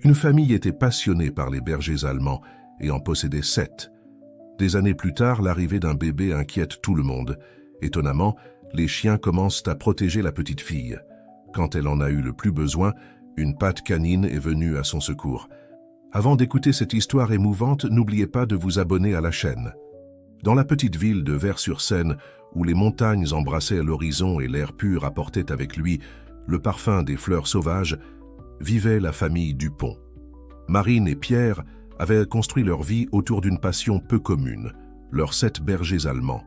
Une famille était passionnée par les bergers allemands et en possédait 7. Des années plus tard, l'arrivée d'un bébé inquiète tout le monde. Étonnamment, les chiens commencent à protéger la petite fille. Quand elle en a eu le plus besoin, une patte canine est venue à son secours. Avant d'écouter cette histoire émouvante, n'oubliez pas de vous abonner à la chaîne. Dans la petite ville de Vers-sur-Seine, où les montagnes embrassaient l'horizon et l'air pur apportait avec lui le parfum des fleurs sauvages, vivait la famille Dupont. Marine et Pierre avaient construit leur vie autour d'une passion peu commune, leurs 7 bergers allemands,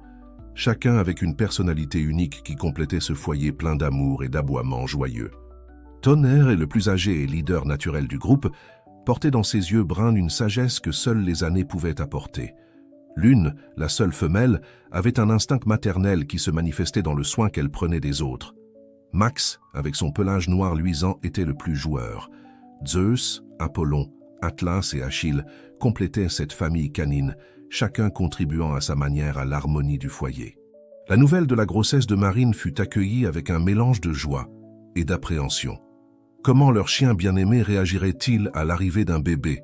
chacun avec une personnalité unique qui complétait ce foyer plein d'amour et d'aboiements joyeux. Tonnerre est le plus âgé et leader naturel du groupe, portait dans ses yeux bruns une sagesse que seules les années pouvaient apporter. L'une, la seule femelle, avait un instinct maternel qui se manifestait dans le soin qu'elle prenait des autres. Max, avec son pelage noir luisant, était le plus joueur. Zeus, Apollon, Atlas et Achille complétaient cette famille canine, chacun contribuant à sa manière à l'harmonie du foyer. La nouvelle de la grossesse de Marine fut accueillie avec un mélange de joie et d'appréhension. Comment leur chien bien-aimé réagirait-il à l'arrivée d'un bébé?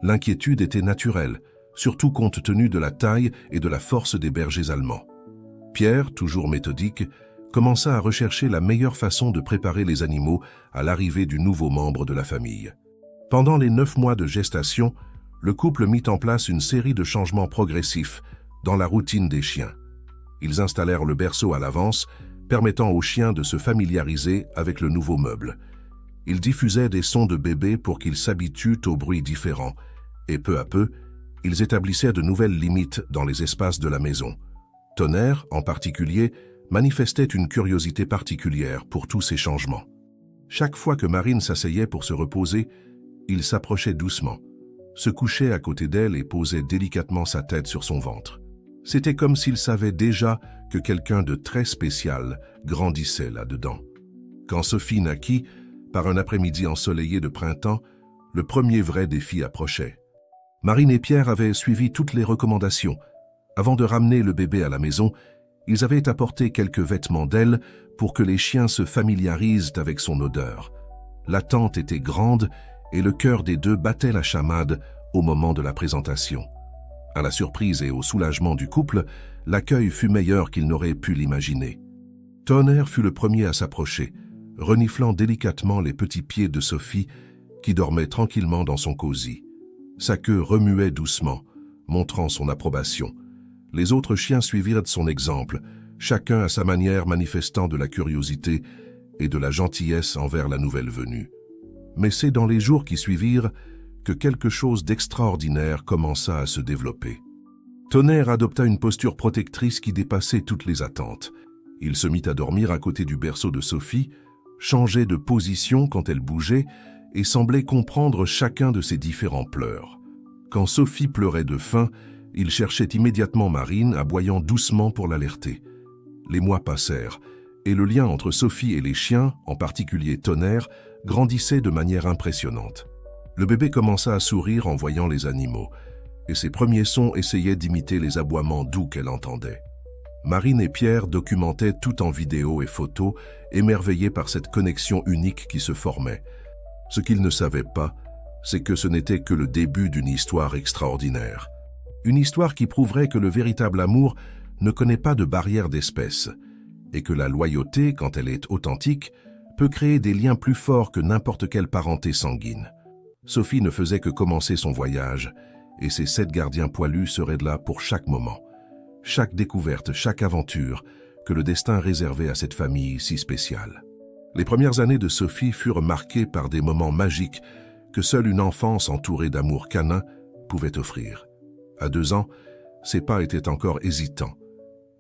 L'inquiétude était naturelle, surtout compte tenu de la taille et de la force des bergers allemands. Pierre, toujours méthodique, commença à rechercher la meilleure façon de préparer les animaux à l'arrivée du nouveau membre de la famille. Pendant les 9 mois de gestation, le couple mit en place une série de changements progressifs dans la routine des chiens. Ils installèrent le berceau à l'avance, permettant aux chiens de se familiariser avec le nouveau meuble. Ils diffusaient des sons de bébé pour qu'ils s'habituent aux bruits différents, et peu à peu, ils établissaient de nouvelles limites dans les espaces de la maison. Tonnerre, en particulier, manifestait une curiosité particulière pour tous ces changements. Chaque fois que Marine s'asseyait pour se reposer, il s'approchait doucement, se couchait à côté d'elle et posait délicatement sa tête sur son ventre. C'était comme s'il savait déjà que quelqu'un de très spécial grandissait là-dedans. Quand Sophie naquit, par un après-midi ensoleillé de printemps, le premier vrai défi approchait. Marine et Pierre avaient suivi toutes les recommandations. Avant de ramener le bébé à la maison, ils avaient apporté quelques vêtements d'elle pour que les chiens se familiarisent avec son odeur. L'attente était grande et le cœur des deux battait la chamade au moment de la présentation. À la surprise et au soulagement du couple, l'accueil fut meilleur qu'ils n'auraient pu l'imaginer. Tonnerre fut le premier à s'approcher, reniflant délicatement les petits pieds de Sophie qui dormait tranquillement dans son cosy. Sa queue remuait doucement, montrant son approbation. Les autres chiens suivirent de son exemple, chacun à sa manière manifestant de la curiosité et de la gentillesse envers la nouvelle venue. Mais c'est dans les jours qui suivirent que quelque chose d'extraordinaire commença à se développer. Tonnerre adopta une posture protectrice qui dépassait toutes les attentes. Il se mit à dormir à côté du berceau de Sophie, changeait de position quand elle bougeait et semblait comprendre chacun de ses différents pleurs. Quand Sophie pleurait de faim, il cherchait immédiatement Marine, aboyant doucement pour l'alerter. Les mois passèrent, et le lien entre Sophie et les chiens, en particulier Tonnerre, grandissait de manière impressionnante. Le bébé commença à sourire en voyant les animaux, et ses premiers sons essayaient d'imiter les aboiements doux qu'elle entendait. Marine et Pierre documentaient tout en vidéo et photos, émerveillés par cette connexion unique qui se formait. Ce qu'ils ne savaient pas, c'est que ce n'était que le début d'une histoire extraordinaire. Une histoire qui prouverait que le véritable amour ne connaît pas de barrière d'espèce, et que la loyauté, quand elle est authentique, peut créer des liens plus forts que n'importe quelle parenté sanguine. Sophie ne faisait que commencer son voyage, et ses 7 gardiens poilus seraient là pour chaque moment. Chaque découverte, chaque aventure que le destin réservait à cette famille si spéciale. Les premières années de Sophie furent marquées par des moments magiques que seule une enfance entourée d'amour canin pouvait offrir. À 2 ans, ses pas étaient encore hésitants,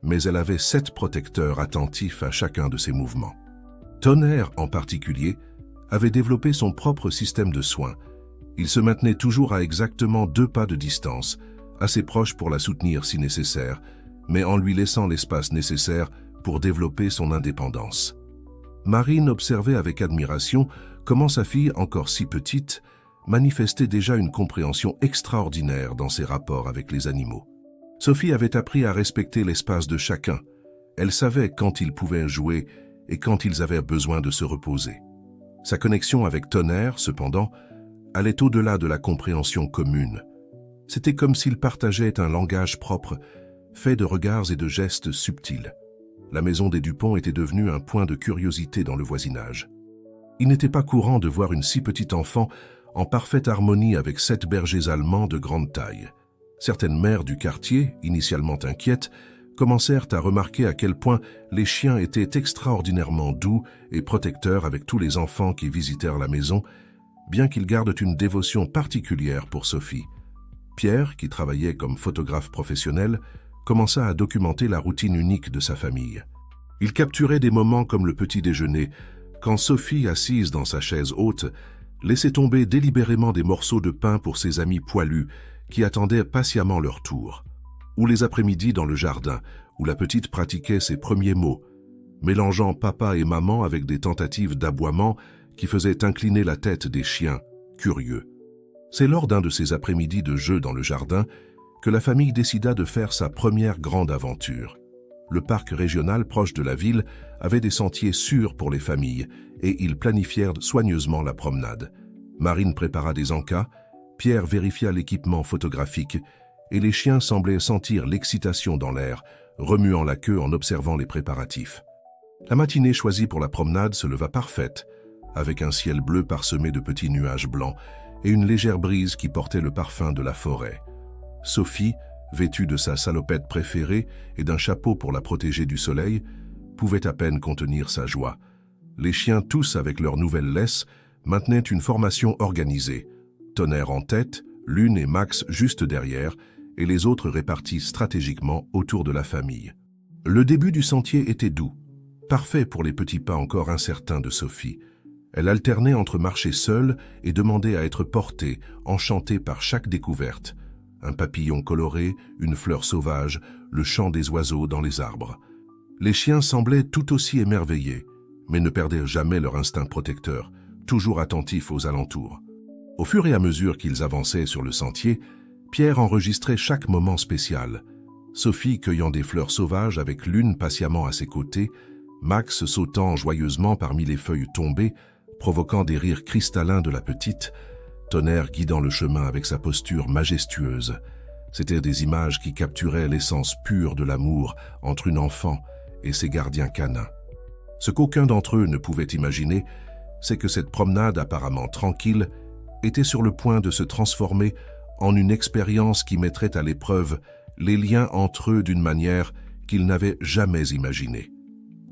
mais elle avait 7 protecteurs attentifs à chacun de ses mouvements. Tonnerre, en particulier, avait développé son propre système de soins. Il se maintenait toujours à exactement 2 pas de distance, assez proche pour la soutenir si nécessaire, mais en lui laissant l'espace nécessaire pour développer son indépendance. Marine observait avec admiration comment sa fille, encore si petite, manifestait déjà une compréhension extraordinaire dans ses rapports avec les animaux. Sophie avait appris à respecter l'espace de chacun. Elle savait quand ils pouvaient jouer et quand ils avaient besoin de se reposer. Sa connexion avec Tonnerre, cependant, allait au-delà de la compréhension commune. C'était comme s'ils partageaient un langage propre, fait de regards et de gestes subtils. La maison des Dupont était devenue un point de curiosité dans le voisinage. Il n'était pas courant de voir une si petite enfant en parfaite harmonie avec 7 bergers allemands de grande taille. Certaines mères du quartier, initialement inquiètes, commencèrent à remarquer à quel point les chiens étaient extraordinairement doux et protecteurs avec tous les enfants qui visitèrent la maison, bien qu'ils gardent une dévotion particulière pour Sophie. Pierre, qui travaillait comme photographe professionnel, commença à documenter la routine unique de sa famille. Il capturait des moments comme le petit déjeuner, quand Sophie, assise dans sa chaise haute, laissait tomber délibérément des morceaux de pain pour ses amis poilus qui attendaient patiemment leur tour. Ou les après-midi dans le jardin, où la petite pratiquait ses premiers mots, mélangeant papa et maman avec des tentatives d'aboiement qui faisaient incliner la tête des chiens, curieux. C'est lors d'un de ces après-midi de jeu dans le jardin que la famille décida de faire sa première grande aventure. Le parc régional proche de la ville avait des sentiers sûrs pour les familles et ils planifièrent soigneusement la promenade. Marine prépara des encas, Pierre vérifia l'équipement photographique et les chiens semblaient sentir l'excitation dans l'air, remuant la queue en observant les préparatifs. La matinée choisie pour la promenade se leva parfaite, avec un ciel bleu parsemé de petits nuages blancs et une légère brise qui portait le parfum de la forêt. Sophie, vêtue de sa salopette préférée et d'un chapeau pour la protéger du soleil, pouvait à peine contenir sa joie. Les chiens, tous avec leur nouvelle laisse, maintenaient une formation organisée. Tonnerre en tête, Lune et Max juste derrière, et les autres répartis stratégiquement autour de la famille. Le début du sentier était doux, parfait pour les petits pas encore incertains de Sophie. Elle alternait entre marcher seule et demander à être portée, enchantée par chaque découverte. Un papillon coloré, une fleur sauvage, le chant des oiseaux dans les arbres. Les chiens semblaient tout aussi émerveillés, mais ne perdaient jamais leur instinct protecteur, toujours attentifs aux alentours. Au fur et à mesure qu'ils avançaient sur le sentier, Pierre enregistrait chaque moment spécial. Sophie cueillant des fleurs sauvages avec Lune patiemment à ses côtés, Max sautant joyeusement parmi les feuilles tombées, provoquant des rires cristallins de la petite, Tonnerre guidant le chemin avec sa posture majestueuse. C'étaient des images qui capturaient l'essence pure de l'amour entre une enfant et ses gardiens canins. Ce qu'aucun d'entre eux ne pouvait imaginer, c'est que cette promenade apparemment tranquille était sur le point de se transformer en une expérience qui mettrait à l'épreuve les liens entre eux d'une manière qu'ils n'avaient jamais imaginée.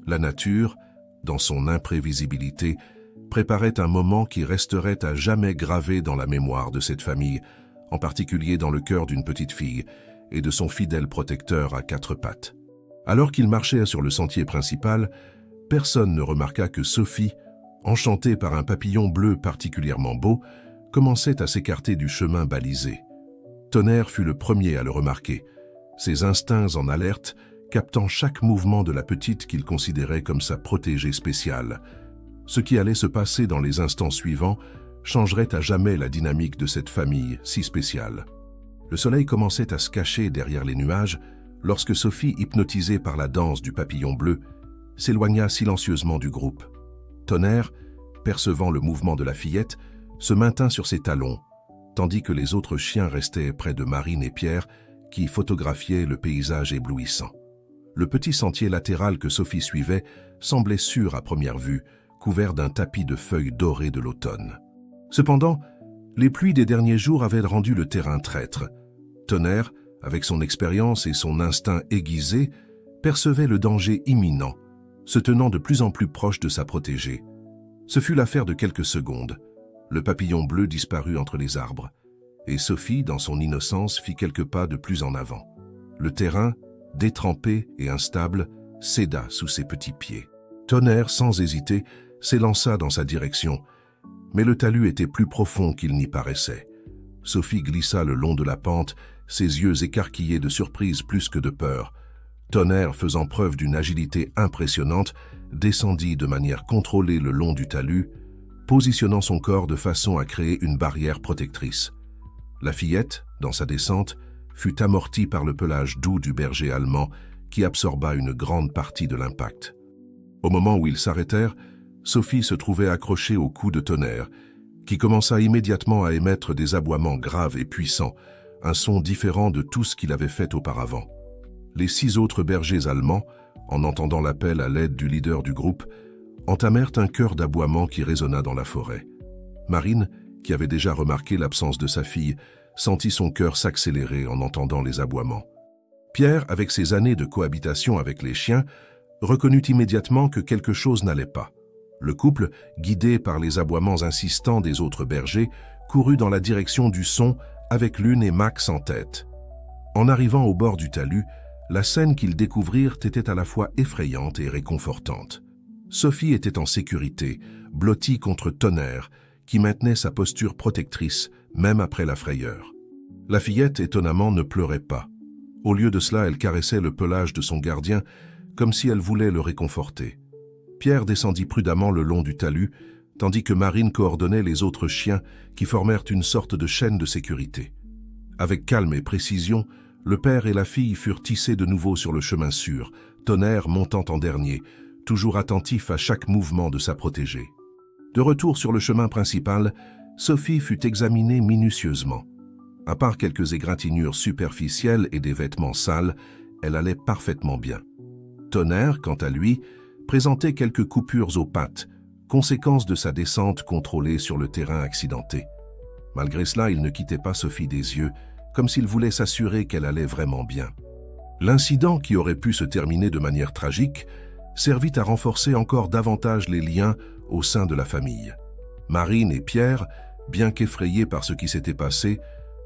La nature, dans son imprévisibilité, préparait un moment qui resterait à jamais gravé dans la mémoire de cette famille, en particulier dans le cœur d'une petite fille et de son fidèle protecteur à 4 pattes. Alors qu'ils marchaient sur le sentier principal, personne ne remarqua que Sophie, enchantée par un papillon bleu particulièrement beau, commençait à s'écarter du chemin balisé. Tonnerre fut le premier à le remarquer, ses instincts en alerte, captant chaque mouvement de la petite qu'il considérait comme sa protégée spéciale. Ce qui allait se passer dans les instants suivants changerait à jamais la dynamique de cette famille si spéciale. Le soleil commençait à se cacher derrière les nuages lorsque Sophie, hypnotisée par la danse du papillon bleu, s'éloigna silencieusement du groupe. Tonnerre, percevant le mouvement de la fillette, se maintint sur ses talons, tandis que les autres chiens restaient près de Marine et Pierre, qui photographiaient le paysage éblouissant. Le petit sentier latéral que Sophie suivait semblait sûr à première vue, couvert d'un tapis de feuilles dorées de l'automne. Cependant, les pluies des derniers jours avaient rendu le terrain traître. Tonnerre, avec son expérience et son instinct aiguisé, percevait le danger imminent, se tenant de plus en plus proche de sa protégée. Ce fut l'affaire de quelques secondes. Le papillon bleu disparut entre les arbres, et Sophie, dans son innocence, fit quelques pas de plus en avant. Le terrain, détrempé et instable, céda sous ses petits pieds. Tonnerre, sans hésiter, s'élança dans sa direction, mais le talus était plus profond qu'il n'y paraissait. Sophie glissa le long de la pente, ses yeux écarquillés de surprise plus que de peur. Tonnerre, faisant preuve d'une agilité impressionnante, descendit de manière contrôlée le long du talus, positionnant son corps de façon à créer une barrière protectrice. La fillette, dans sa descente, fut amortie par le pelage doux du berger allemand qui absorba une grande partie de l'impact. Au moment où ils s'arrêtèrent, Sophie se trouvait accrochée au cou de Tonnerre, qui commença immédiatement à émettre des aboiements graves et puissants, un son différent de tout ce qu'il avait fait auparavant. Les 6 autres bergers allemands, en entendant l'appel à l'aide du leader du groupe, entamèrent un chœur d'aboiements qui résonna dans la forêt. Marine, qui avait déjà remarqué l'absence de sa fille, sentit son cœur s'accélérer en entendant les aboiements. Pierre, avec ses années de cohabitation avec les chiens, reconnut immédiatement que quelque chose n'allait pas. Le couple, guidé par les aboiements insistants des autres bergers, courut dans la direction du son avec Lune et Max en tête. En arrivant au bord du talus, la scène qu'ils découvrirent était à la fois effrayante et réconfortante. Sophie était en sécurité, blottie contre Tonnerre, qui maintenait sa posture protectrice, même après la frayeur. La fillette, étonnamment, ne pleurait pas. Au lieu de cela, elle caressait le pelage de son gardien, comme si elle voulait le réconforter. Pierre descendit prudemment le long du talus, tandis que Marine coordonnait les autres chiens qui formèrent une sorte de chaîne de sécurité. Avec calme et précision, le père et la fille furent tissés de nouveau sur le chemin sûr, Tonnerre montant en dernier, toujours attentif à chaque mouvement de sa protégée. De retour sur le chemin principal, Sophie fut examinée minutieusement. À part quelques égratignures superficielles et des vêtements sales, elle allait parfaitement bien. Tonnerre, quant à lui, présentait quelques coupures aux pattes, conséquence de sa descente contrôlée sur le terrain accidenté. Malgré cela, il ne quittait pas Sophie des yeux, comme s'il voulait s'assurer qu'elle allait vraiment bien. L'incident, qui aurait pu se terminer de manière tragique, servit à renforcer encore davantage les liens au sein de la famille. Marine et Pierre, bien qu'effrayés par ce qui s'était passé,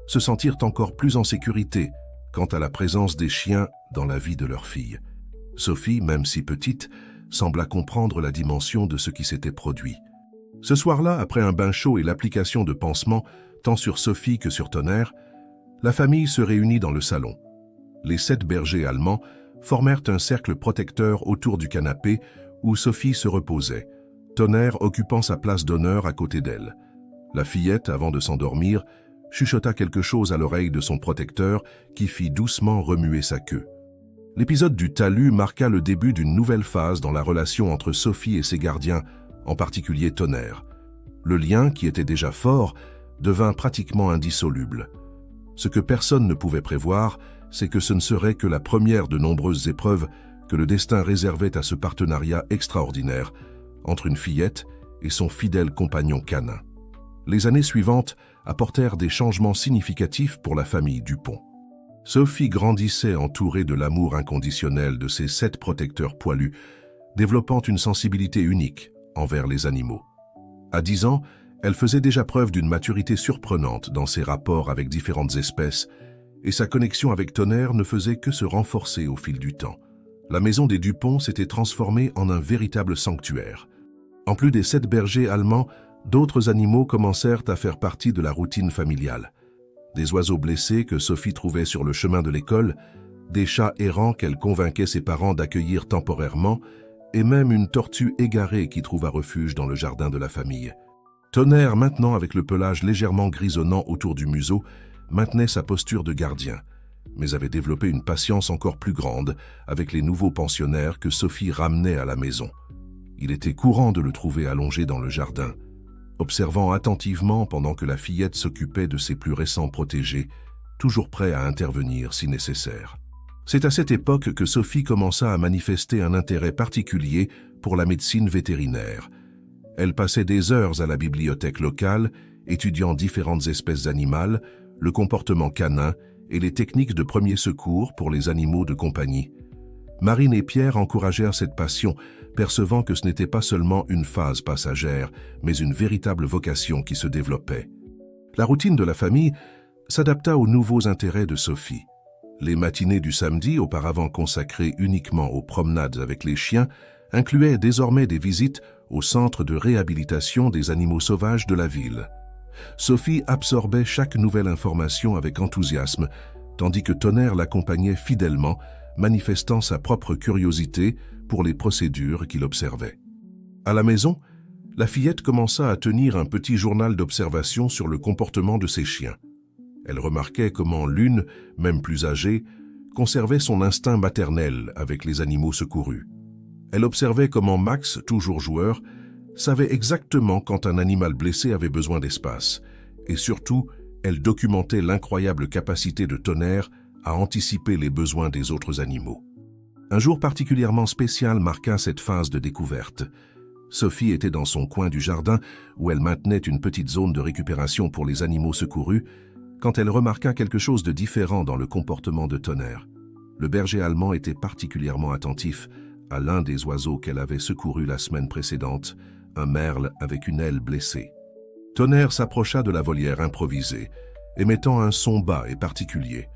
se sentirent encore plus en sécurité quant à la présence des chiens dans la vie de leur fille. Sophie, même si petite, sembla comprendre la dimension de ce qui s'était produit. Ce soir-là, après un bain chaud et l'application de pansements, tant sur Sophie que sur Tonnerre, la famille se réunit dans le salon. Les 7 bergers allemands formèrent un cercle protecteur autour du canapé où Sophie se reposait, Tonnerre occupant sa place d'honneur à côté d'elle. La fillette, avant de s'endormir, chuchota quelque chose à l'oreille de son protecteur qui fit doucement remuer sa queue. L'épisode du talus marqua le début d'une nouvelle phase dans la relation entre Sophie et ses gardiens, en particulier Tonnerre. Le lien, qui était déjà fort, devint pratiquement indissoluble. Ce que personne ne pouvait prévoir, c'est que ce ne serait que la première de nombreuses épreuves que le destin réservait à ce partenariat extraordinaire entre une fillette et son fidèle compagnon canin. Les années suivantes apportèrent des changements significatifs pour la famille Dupont. Sophie grandissait entourée de l'amour inconditionnel de ses 7 protecteurs poilus, développant une sensibilité unique envers les animaux. À 10 ans, elle faisait déjà preuve d'une maturité surprenante dans ses rapports avec différentes espèces, et sa connexion avec Tonnerre ne faisait que se renforcer au fil du temps. La maison des Dupont s'était transformée en un véritable sanctuaire. En plus des 7 bergers allemands, d'autres animaux commencèrent à faire partie de la routine familiale. Des oiseaux blessés que Sophie trouvait sur le chemin de l'école, des chats errants qu'elle convainquait ses parents d'accueillir temporairement, et même une tortue égarée qui trouva refuge dans le jardin de la famille. Tonnerre, maintenant avec le pelage légèrement grisonnant autour du museau, maintenait sa posture de gardien, mais avait développé une patience encore plus grande avec les nouveaux pensionnaires que Sophie ramenait à la maison. Il était courant de le trouver allongé dans le jardin, observant attentivement pendant que la fillette s'occupait de ses plus récents protégés, toujours prêt à intervenir si nécessaire. C'est à cette époque que Sophie commença à manifester un intérêt particulier pour la médecine vétérinaire. Elle passait des heures à la bibliothèque locale, étudiant différentes espèces animales, le comportement canin et les techniques de premier secours pour les animaux de compagnie. Marine et Pierre encouragèrent cette passion, percevant que ce n'était pas seulement une phase passagère, mais une véritable vocation qui se développait. La routine de la famille s'adapta aux nouveaux intérêts de Sophie. Les matinées du samedi, auparavant consacrées uniquement aux promenades avec les chiens, incluaient désormais des visites au centre de réhabilitation des animaux sauvages de la ville. Sophie absorbait chaque nouvelle information avec enthousiasme, tandis que Tonnerre l'accompagnait fidèlement, manifestant sa propre curiosité pour les procédures qu'il observait. À la maison, la fillette commença à tenir un petit journal d'observation sur le comportement de ses chiens. Elle remarquait comment Lune, même plus âgée, conservait son instinct maternel avec les animaux secourus. Elle observait comment Max, toujours joueur, savait exactement quand un animal blessé avait besoin d'espace. Et surtout, elle documentait l'incroyable capacité de Tonnerre à anticiper les besoins des autres animaux. Un jour particulièrement spécial marqua cette phase de découverte. Sophie était dans son coin du jardin où elle maintenait une petite zone de récupération pour les animaux secourus quand elle remarqua quelque chose de différent dans le comportement de Tonnerre. Le berger allemand était particulièrement attentif à l'un des oiseaux qu'elle avait secouru la semaine précédente, un merle avec une aile blessée. Tonnerre s'approcha de la volière improvisée, émettant un son bas et particulier.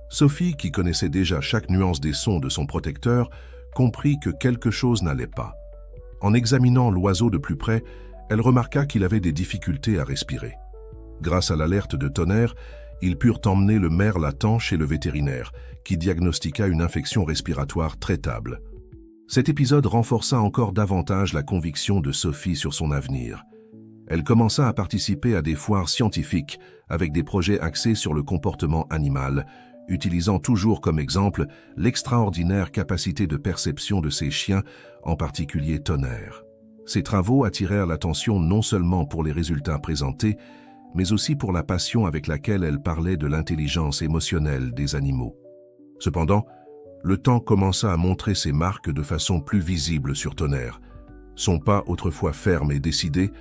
Sophie, qui connaissait déjà chaque nuance des sons de son protecteur, comprit que quelque chose n'allait pas. En examinant l'oiseau de plus près, elle remarqua qu'il avait des difficultés à respirer. Grâce à l'alerte de Tonnerre, ils purent emmener le merle à temps chez le vétérinaire, qui diagnostiqua une infection respiratoire traitable. Cet épisode renforça encore davantage la conviction de Sophie sur son avenir. Elle commença à participer à des foires scientifiques avec des projets axés sur le comportement animal, utilisant toujours comme exemple l'extraordinaire capacité de perception de ses chiens, en particulier Tonnerre. Ces travaux attirèrent l'attention non seulement pour les résultats présentés, mais aussi pour la passion avec laquelle elle parlait de l'intelligence émotionnelle des animaux. Cependant, le temps commença à montrer ses marques de façon plus visible sur Tonnerre. Son pas, autrefois ferme et décidé,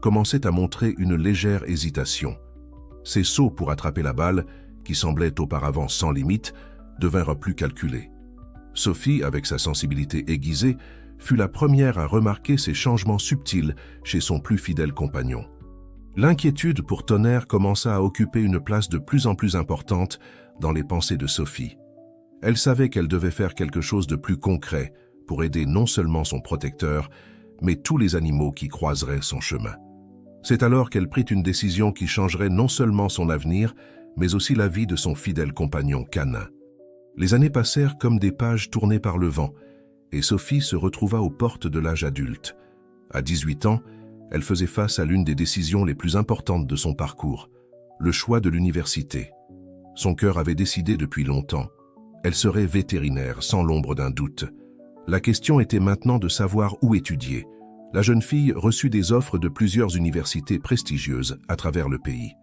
commençait à montrer une légère hésitation. Ses sauts pour attraper la balle, qui semblaient auparavant sans limite, devinrent plus calculés. Sophie, avec sa sensibilité aiguisée, fut la première à remarquer ces changements subtils chez son plus fidèle compagnon. L'inquiétude pour Tonnerre commença à occuper une place de plus en plus importante dans les pensées de Sophie. Elle savait qu'elle devait faire quelque chose de plus concret pour aider non seulement son protecteur, mais tous les animaux qui croiseraient son chemin. C'est alors qu'elle prit une décision qui changerait non seulement son avenir, mais aussi la vie de son fidèle compagnon canin. Les années passèrent comme des pages tournées par le vent, et Sophie se retrouva aux portes de l'âge adulte. À 18 ans, elle faisait face à l'une des décisions les plus importantes de son parcours, le choix de l'université. Son cœur avait décidé depuis longtemps. Elle serait vétérinaire, sans l'ombre d'un doute. La question était maintenant de savoir où étudier. La jeune fille reçut des offres de plusieurs universités prestigieuses à travers le pays.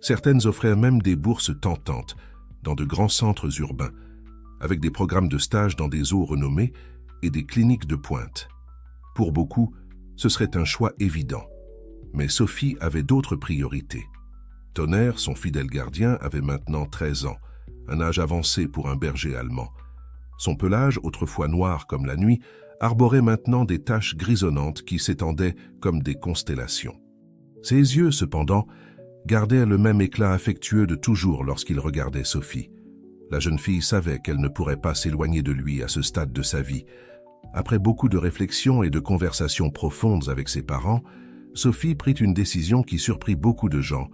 Certaines offraient même des bourses tentantes dans de grands centres urbains, avec des programmes de stage dans des zoos renommés et des cliniques de pointe. Pour beaucoup, ce serait un choix évident. Mais Sophie avait d'autres priorités. Tonnerre, son fidèle gardien, avait maintenant 13 ans, un âge avancé pour un berger allemand. Son pelage, autrefois noir comme la nuit, arborait maintenant des taches grisonnantes qui s'étendaient comme des constellations. Ses yeux, cependant, gardaient le même éclat affectueux de toujours lorsqu'il regardait Sophie. La jeune fille savait qu'elle ne pourrait pas s'éloigner de lui à ce stade de sa vie. Après beaucoup de réflexions et de conversations profondes avec ses parents, Sophie prit une décision qui surprit beaucoup de gens,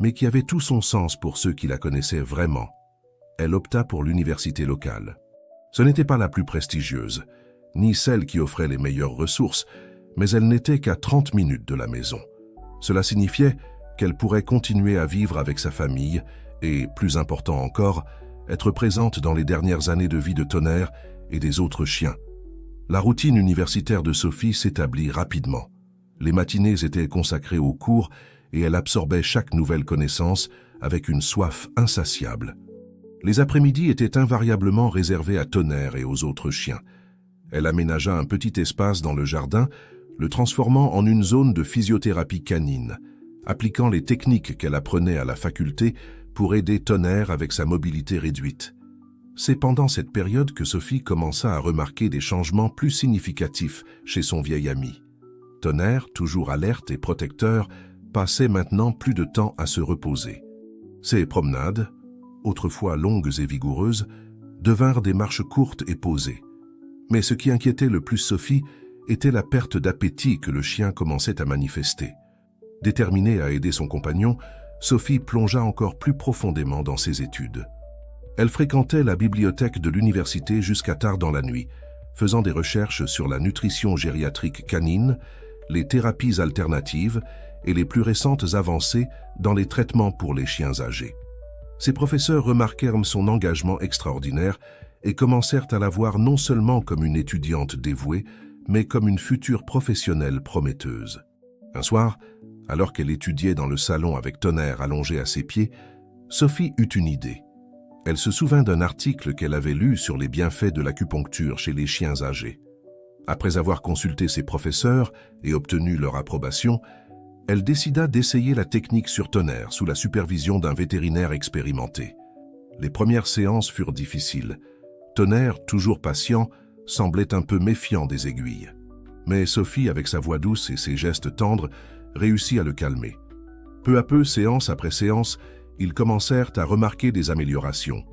mais qui avait tout son sens pour ceux qui la connaissaient vraiment. Elle opta pour l'université locale. Ce n'était pas la plus prestigieuse, ni celle qui offrait les meilleures ressources, mais elle n'était qu'à 30 minutes de la maison. Cela signifiait qu'elle pourrait continuer à vivre avec sa famille et, plus important encore, être présente dans les dernières années de vie de Tonnerre et des autres chiens. La routine universitaire de Sophie s'établit rapidement. Les matinées étaient consacrées aux cours et elle absorbait chaque nouvelle connaissance avec une soif insatiable. Les après-midi étaient invariablement réservés à Tonnerre et aux autres chiens. Elle aménagea un petit espace dans le jardin, le transformant en une zone de physiothérapie canine, appliquant les techniques qu'elle apprenait à la faculté pour aider Tonnerre avec sa mobilité réduite. C'est pendant cette période que Sophie commença à remarquer des changements plus significatifs chez son vieil ami. Tonnerre, toujours alerte et protecteur, passait maintenant plus de temps à se reposer. Ses promenades, autrefois longues et vigoureuses, devinrent des marches courtes et posées. Mais ce qui inquiétait le plus Sophie était la perte d'appétit que le chien commençait à manifester. Déterminée à aider son compagnon, Sophie plongea encore plus profondément dans ses études. Elle fréquentait la bibliothèque de l'université jusqu'à tard dans la nuit, faisant des recherches sur la nutrition gériatrique canine, les thérapies alternatives et les plus récentes avancées dans les traitements pour les chiens âgés. Ses professeurs remarquèrent son engagement extraordinaire et commencèrent à la voir non seulement comme une étudiante dévouée, mais comme une future professionnelle prometteuse. Un soir, alors qu'elle étudiait dans le salon avec Tonnerre allongé à ses pieds, Sophie eut une idée. Elle se souvint d'un article qu'elle avait lu sur les bienfaits de l'acupuncture chez les chiens âgés. Après avoir consulté ses professeurs et obtenu leur approbation, elle décida d'essayer la technique sur Tonnerre sous la supervision d'un vétérinaire expérimenté. Les premières séances furent difficiles. Tonnerre, toujours patient, semblait un peu méfiant des aiguilles. Mais Sophie, avec sa voix douce et ses gestes tendres, réussit à le calmer. Peu à peu, séance après séance, ils commencèrent à remarquer des améliorations.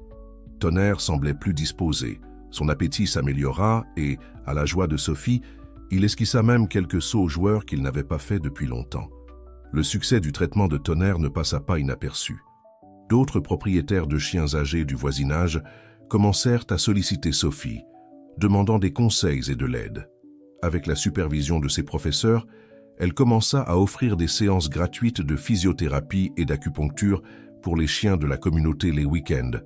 Tonnerre semblait plus disposé, son appétit s'améliora et, à la joie de Sophie, il esquissa même quelques sauts aux joueurs qu'il n'avait pas fait depuis longtemps. Le succès du traitement de Tonnerre ne passa pas inaperçu. D'autres propriétaires de chiens âgés du voisinage commencèrent à solliciter Sophie, demandant des conseils et de l'aide. Avec la supervision de ses professeurs, elle commença à offrir des séances gratuites de physiothérapie et d'acupuncture pour les chiens de la communauté les week-ends.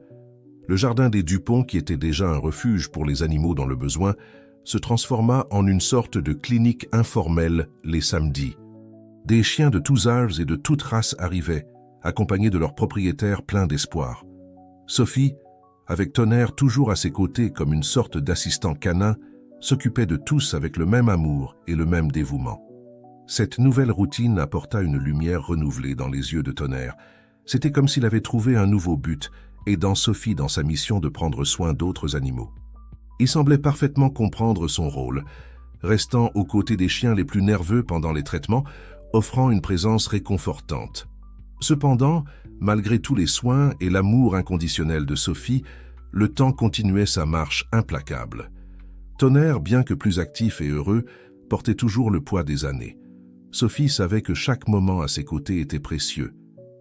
Le jardin des Dupont, qui était déjà un refuge pour les animaux dans le besoin, se transforma en une sorte de clinique informelle les samedis. Des chiens de tous âges et de toutes races arrivaient, accompagnés de leurs propriétaires pleins d'espoir. Sophie, avec Tonnerre toujours à ses côtés comme une sorte d'assistant canin, s'occupait de tous avec le même amour et le même dévouement. Cette nouvelle routine apporta une lumière renouvelée dans les yeux de Tonnerre. C'était comme s'il avait trouvé un nouveau but, aidant Sophie dans sa mission de prendre soin d'autres animaux. Il semblait parfaitement comprendre son rôle, restant aux côtés des chiens les plus nerveux pendant les traitements, offrant une présence réconfortante. Cependant, malgré tous les soins et l'amour inconditionnel de Sophie, le temps continuait sa marche implacable. Tonnerre, bien que plus actif et heureux, portait toujours le poids des années. Sophie savait que chaque moment à ses côtés était précieux,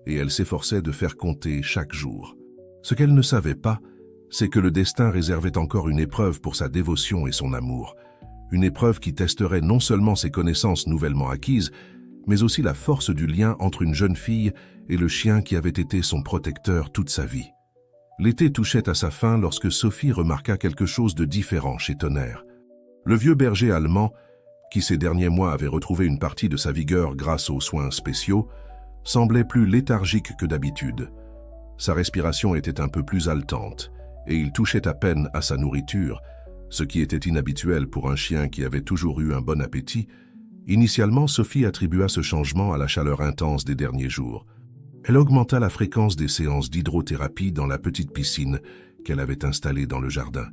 et elle s'efforçait de faire compter chaque jour. Ce qu'elle ne savait pas, c'est que le destin réservait encore une épreuve pour sa dévotion et son amour. Une épreuve qui testerait non seulement ses connaissances nouvellement acquises, mais aussi la force du lien entre une jeune fille et le chien qui avait été son protecteur toute sa vie. L'été touchait à sa fin lorsque Sophie remarqua quelque chose de différent chez Tonnerre. Le vieux berger allemand, qui ces derniers mois avait retrouvé une partie de sa vigueur grâce aux soins spéciaux, semblait plus léthargique que d'habitude. Sa respiration était un peu plus haletante, et il touchait à peine à sa nourriture, ce qui était inhabituel pour un chien qui avait toujours eu un bon appétit. Initialement, Sophie attribua ce changement à la chaleur intense des derniers jours. Elle augmenta la fréquence des séances d'hydrothérapie dans la petite piscine qu'elle avait installée dans le jardin,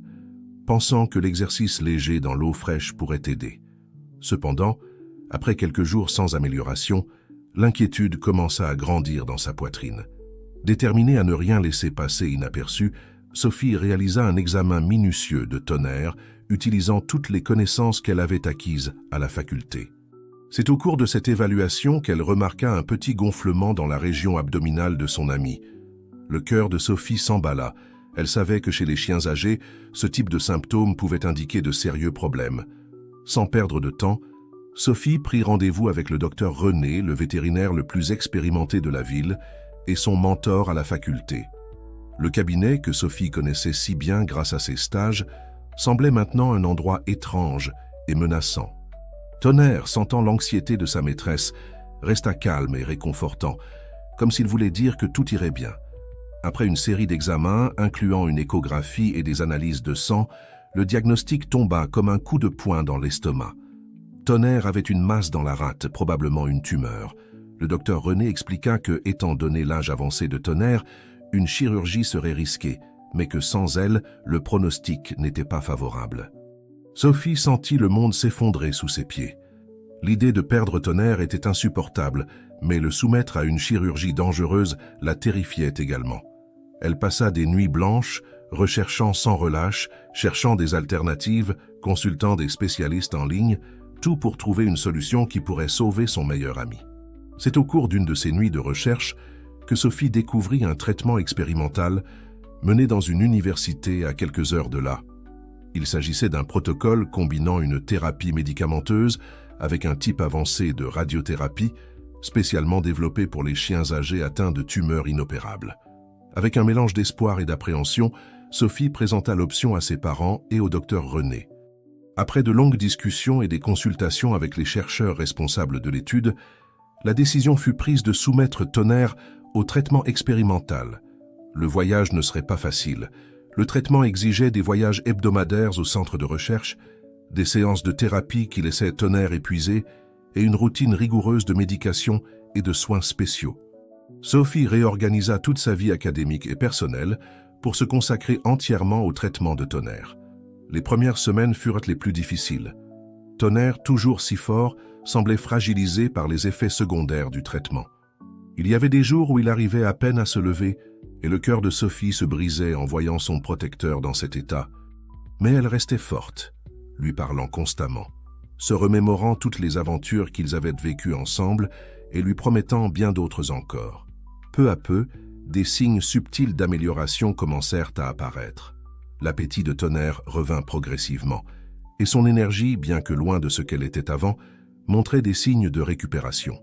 pensant que l'exercice léger dans l'eau fraîche pourrait aider. Cependant, après quelques jours sans amélioration, l'inquiétude commença à grandir dans sa poitrine. Déterminée à ne rien laisser passer inaperçu, Sophie réalisa un examen minutieux de Tonnerre, utilisant toutes les connaissances qu'elle avait acquises à la faculté. C'est au cours de cette évaluation qu'elle remarqua un petit gonflement dans la région abdominale de son amie. Le cœur de Sophie s'emballa. Elle savait que chez les chiens âgés, ce type de symptômes pouvait indiquer de sérieux problèmes. Sans perdre de temps, Sophie prit rendez-vous avec le docteur René, le vétérinaire le plus expérimenté de la ville, et son mentor à la faculté. Le cabinet, que Sophie connaissait si bien grâce à ses stages, semblait maintenant un endroit étrange et menaçant. Tonnerre, sentant l'anxiété de sa maîtresse, resta calme et réconfortant, comme s'il voulait dire que tout irait bien. Après une série d'examens, incluant une échographie et des analyses de sang, le diagnostic tomba comme un coup de poing dans l'estomac. Tonnerre avait une masse dans la rate, probablement une tumeur. Le docteur René expliqua que, étant donné l'âge avancé de Tonnerre, une chirurgie serait risquée, mais que sans elle, le pronostic n'était pas favorable. Sophie sentit le monde s'effondrer sous ses pieds. L'idée de perdre Tonnerre était insupportable, mais le soumettre à une chirurgie dangereuse la terrifiait également. Elle passa des nuits blanches, recherchant sans relâche, cherchant des alternatives, consultant des spécialistes en ligne, tout pour trouver une solution qui pourrait sauver son meilleur ami. C'est au cours d'une de ces nuits de recherche que Sophie découvrit un traitement expérimental mené dans une université à quelques heures de là. Il s'agissait d'un protocole combinant une thérapie médicamenteuse avec un type avancé de radiothérapie, spécialement développé pour les chiens âgés atteints de tumeurs inopérables. Avec un mélange d'espoir et d'appréhension, Sophie présenta l'option à ses parents et au docteur René. Après de longues discussions et des consultations avec les chercheurs responsables de l'étude, la décision fut prise de soumettre Tonnerre au traitement expérimental. Le voyage ne serait pas facile. Le traitement exigeait des voyages hebdomadaires au centre de recherche, des séances de thérapie qui laissaient Tonnerre épuisé et une routine rigoureuse de médication et de soins spéciaux. Sophie réorganisa toute sa vie académique et personnelle pour se consacrer entièrement au traitement de Tonnerre. Les premières semaines furent les plus difficiles. Tonnerre, toujours si fort, semblait fragilisé par les effets secondaires du traitement. Il y avait des jours où il arrivait à peine à se lever et le cœur de Sophie se brisait en voyant son protecteur dans cet état. Mais elle restait forte, lui parlant constamment, se remémorant toutes les aventures qu'ils avaient vécues ensemble et lui promettant bien d'autres encore. Peu à peu, des signes subtils d'amélioration commencèrent à apparaître. L'appétit de Tonnerre revint progressivement, et son énergie, bien que loin de ce qu'elle était avant, montrait des signes de récupération.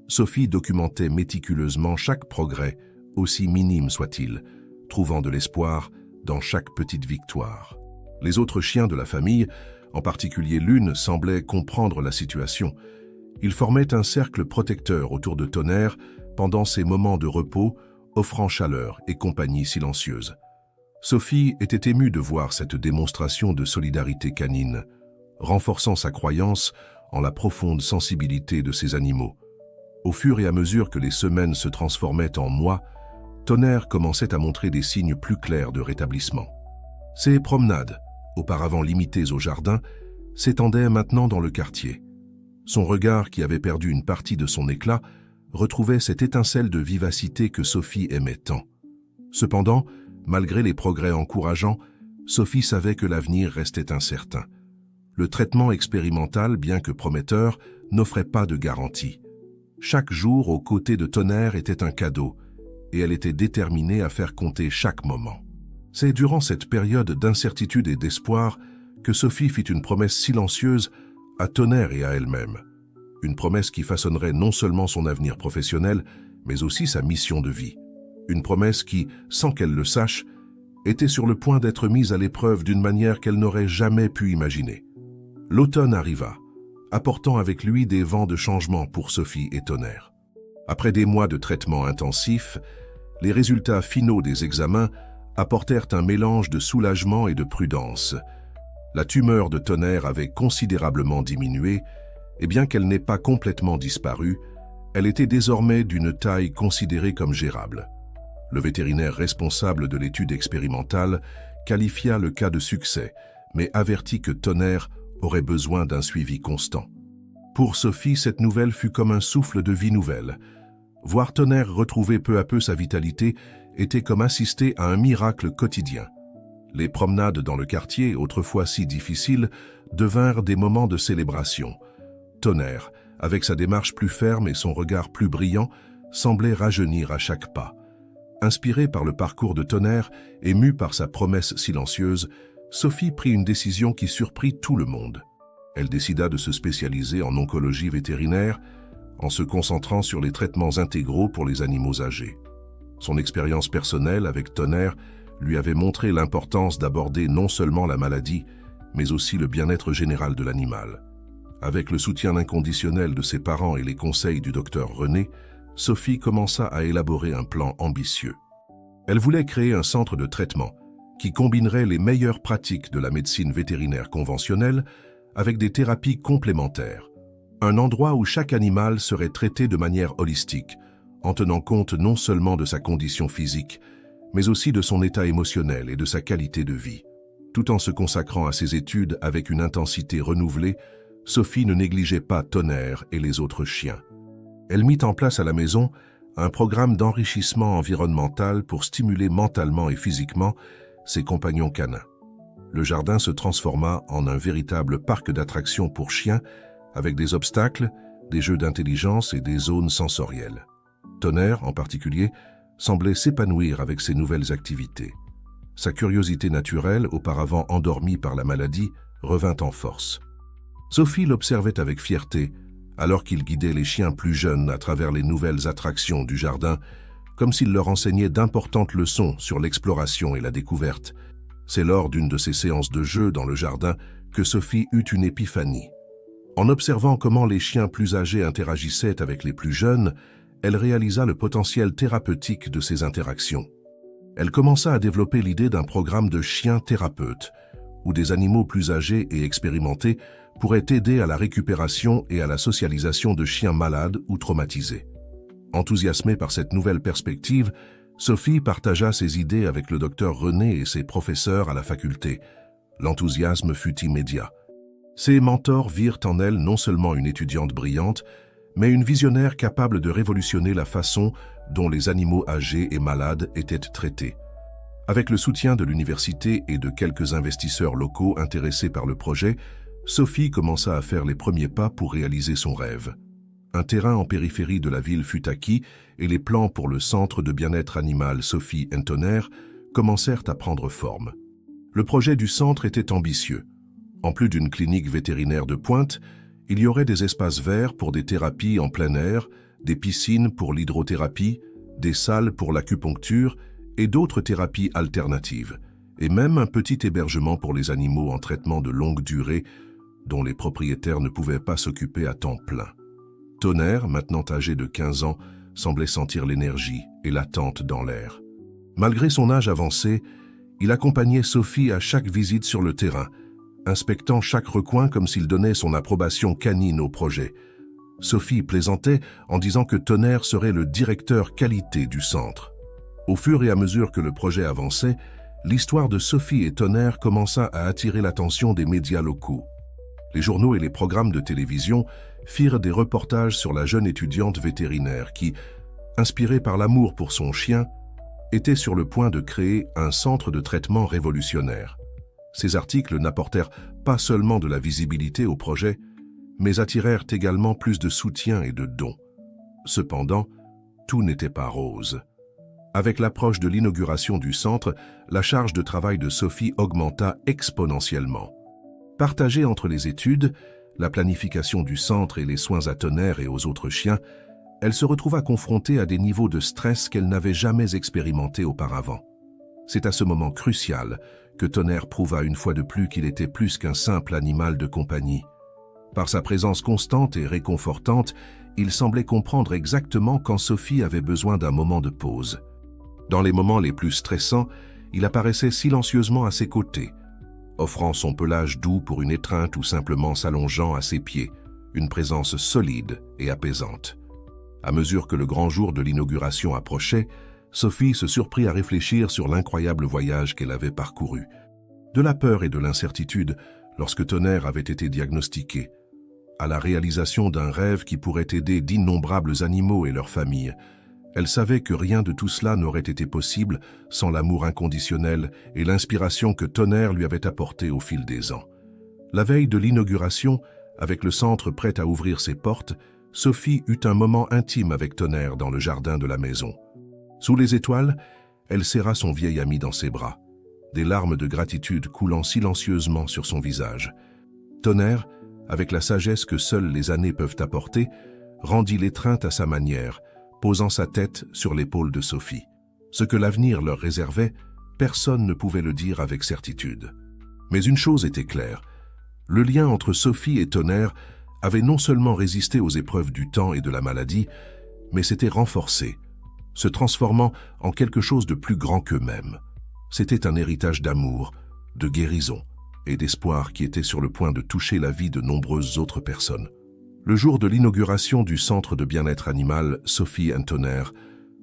Sophie documentait méticuleusement chaque progrès, aussi minime soit-il, trouvant de l'espoir dans chaque petite victoire. Les autres chiens de la famille, en particulier Lune, semblaient comprendre la situation. Ils formaient un cercle protecteur autour de Tonnerre pendant ces moments de repos, offrant chaleur et compagnie silencieuse. Sophie était émue de voir cette démonstration de solidarité canine, renforçant sa croyance en la profonde sensibilité de ces animaux. Au fur et à mesure que les semaines se transformaient en mois, Tonnerre commençait à montrer des signes plus clairs de rétablissement. Ses promenades, auparavant limitées au jardin, s'étendaient maintenant dans le quartier. Son regard, qui avait perdu une partie de son éclat, retrouvait cette étincelle de vivacité que Sophie aimait tant. Cependant, malgré les progrès encourageants, Sophie savait que l'avenir restait incertain. Le traitement expérimental, bien que prometteur, n'offrait pas de garantie. Chaque jour aux côtés de Tonnerre était un cadeau, et elle était déterminée à faire compter chaque moment. C'est durant cette période d'incertitude et d'espoir que Sophie fit une promesse silencieuse à Tonnerre et à elle-même. Une promesse qui façonnerait non seulement son avenir professionnel, mais aussi sa mission de vie. Une promesse qui, sans qu'elle le sache, était sur le point d'être mise à l'épreuve d'une manière qu'elle n'aurait jamais pu imaginer. L'automne arriva, apportant avec lui des vents de changement pour Sophie et Tonnerre. Après des mois de traitement intensif, les résultats finaux des examens apportèrent un mélange de soulagement et de prudence. La tumeur de Tonnerre avait considérablement diminué, et bien qu'elle n'ait pas complètement disparu, elle était désormais d'une taille considérée comme gérable. Le vétérinaire responsable de l'étude expérimentale qualifia le cas de succès, mais avertit que Tonnerre aurait besoin d'un suivi constant. Pour Sophie, cette nouvelle fut comme un souffle de vie nouvelle. Voir Tonnerre retrouver peu à peu sa vitalité était comme assister à un miracle quotidien. Les promenades dans le quartier, autrefois si difficiles, devinrent des moments de célébration. Tonnerre, avec sa démarche plus ferme et son regard plus brillant, semblait rajeunir à chaque pas. Inspirée par le parcours de Tonnerre et mue par sa promesse silencieuse, Sophie prit une décision qui surprit tout le monde. Elle décida de se spécialiser en oncologie vétérinaire, en se concentrant sur les traitements intégraux pour les animaux âgés. Son expérience personnelle avec Tonnerre lui avait montré l'importance d'aborder non seulement la maladie, mais aussi le bien-être général de l'animal. Avec le soutien inconditionnel de ses parents et les conseils du docteur René, Sophie commença à élaborer un plan ambitieux. Elle voulait créer un centre de traitement qui combinerait les meilleures pratiques de la médecine vétérinaire conventionnelle avec des thérapies complémentaires. Un endroit où chaque animal serait traité de manière holistique, en tenant compte non seulement de sa condition physique, mais aussi de son état émotionnel et de sa qualité de vie. Tout en se consacrant à ses études avec une intensité renouvelée, Sophie ne négligeait pas Tonnerre et les autres chiens. Elle mit en place à la maison un programme d'enrichissement environnemental pour stimuler mentalement et physiquement ses compagnons canins. Le jardin se transforma en un véritable parc d'attractions pour chiens avec des obstacles, des jeux d'intelligence et des zones sensorielles. Tonnerre, en particulier, semblait s'épanouir avec ces nouvelles activités. Sa curiosité naturelle, auparavant endormie par la maladie, revint en force. Sophie l'observait avec fierté, alors qu'il guidait les chiens plus jeunes à travers les nouvelles attractions du jardin, comme s'il leur enseignait d'importantes leçons sur l'exploration et la découverte. C'est lors d'une de ces séances de jeu dans le jardin que Sophie eut une épiphanie. En observant comment les chiens plus âgés interagissaient avec les plus jeunes, elle réalisa le potentiel thérapeutique de ces interactions. Elle commença à développer l'idée d'un programme de chiens thérapeutes, où des animaux plus âgés et expérimentés pourraient aider à la récupération et à la socialisation de chiens malades ou traumatisés. Enthousiasmée par cette nouvelle perspective, Sophie partagea ses idées avec le docteur René et ses professeurs à la faculté. L'enthousiasme fut immédiat. Ses mentors virent en elle non seulement une étudiante brillante, mais une visionnaire capable de révolutionner la façon dont les animaux âgés et malades étaient traités. Avec le soutien de l'université et de quelques investisseurs locaux intéressés par le projet, Sophie commença à faire les premiers pas pour réaliser son rêve. Un terrain en périphérie de la ville fut acquis et les plans pour le centre de bien-être animal Sophie & Tonnerre commencèrent à prendre forme. Le projet du centre était ambitieux. En plus d'une clinique vétérinaire de pointe, il y aurait des espaces verts pour des thérapies en plein air, des piscines pour l'hydrothérapie, des salles pour l'acupuncture et d'autres thérapies alternatives, et même un petit hébergement pour les animaux en traitement de longue durée dont les propriétaires ne pouvaient pas s'occuper à temps plein. Tonnerre, maintenant âgé de 15 ans, semblait sentir l'énergie et l'attente dans l'air. Malgré son âge avancé, il accompagnait Sophie à chaque visite sur le terrain, inspectant chaque recoin comme s'il donnait son approbation canine au projet. Sophie plaisantait en disant que Tonnerre serait le directeur qualité du centre. Au fur et à mesure que le projet avançait, l'histoire de Sophie et Tonnerre commença à attirer l'attention des médias locaux. Les journaux et les programmes de télévision firent des reportages sur la jeune étudiante vétérinaire qui, inspirée par l'amour pour son chien, était sur le point de créer un centre de traitement révolutionnaire. Ces articles n'apportèrent pas seulement de la visibilité au projet, mais attirèrent également plus de soutien et de dons. Cependant, tout n'était pas rose. Avec l'approche de l'inauguration du centre, la charge de travail de Sophie augmenta exponentiellement. Partagée entre les études, la planification du centre et les soins à Tonnerre et aux autres chiens, elle se retrouva confrontée à des niveaux de stress qu'elle n'avait jamais expérimentés auparavant. C'est à ce moment crucial que Tonnerre prouva une fois de plus qu'il était plus qu'un simple animal de compagnie. Par sa présence constante et réconfortante, il semblait comprendre exactement quand Sophie avait besoin d'un moment de pause. Dans les moments les plus stressants, il apparaissait silencieusement à ses côtés, offrant son pelage doux pour une étreinte ou simplement s'allongeant à ses pieds, une présence solide et apaisante. À mesure que le grand jour de l'inauguration approchait, Sophie se surprit à réfléchir sur l'incroyable voyage qu'elle avait parcouru. De la peur et de l'incertitude lorsque Tonnerre avait été diagnostiqué, à la réalisation d'un rêve qui pourrait aider d'innombrables animaux et leurs familles, elle savait que rien de tout cela n'aurait été possible sans l'amour inconditionnel et l'inspiration que Tonnerre lui avait apporté au fil des ans. La veille de l'inauguration, avec le centre prêt à ouvrir ses portes, Sophie eut un moment intime avec Tonnerre dans le jardin de la maison. Sous les étoiles, elle serra son vieil ami dans ses bras, des larmes de gratitude coulant silencieusement sur son visage. Tonnerre, avec la sagesse que seules les années peuvent apporter, rendit l'étreinte à sa manière, posant sa tête sur l'épaule de Sophie. Ce que l'avenir leur réservait, personne ne pouvait le dire avec certitude. Mais une chose était claire, le lien entre Sophie et Tonnerre avait non seulement résisté aux épreuves du temps et de la maladie, mais s'était renforcé, se transformant en quelque chose de plus grand qu'eux-mêmes. C'était un héritage d'amour, de guérison et d'espoir qui était sur le point de toucher la vie de nombreuses autres personnes. Le jour de l'inauguration du centre de bien-être animal Sophie & Tonnerre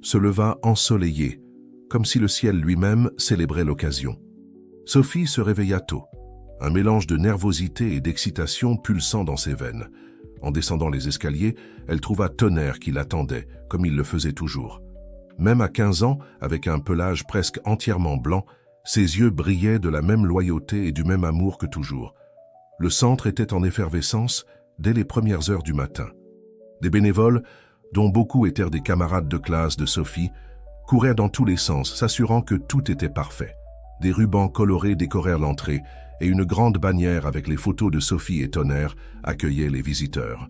se leva ensoleillé, comme si le ciel lui-même célébrait l'occasion. Sophie se réveilla tôt, un mélange de nervosité et d'excitation pulsant dans ses veines. En descendant les escaliers, elle trouva Tonnerre qui l'attendait, comme il le faisait toujours. Même à 15 ans, avec un pelage presque entièrement blanc, ses yeux brillaient de la même loyauté et du même amour que toujours. Le centre était en effervescence dès les premières heures du matin. Des bénévoles, dont beaucoup étaient des camarades de classe de Sophie, couraient dans tous les sens, s'assurant que tout était parfait. Des rubans colorés décorèrent l'entrée et une grande bannière avec les photos de Sophie et Tonnerre accueillait les visiteurs.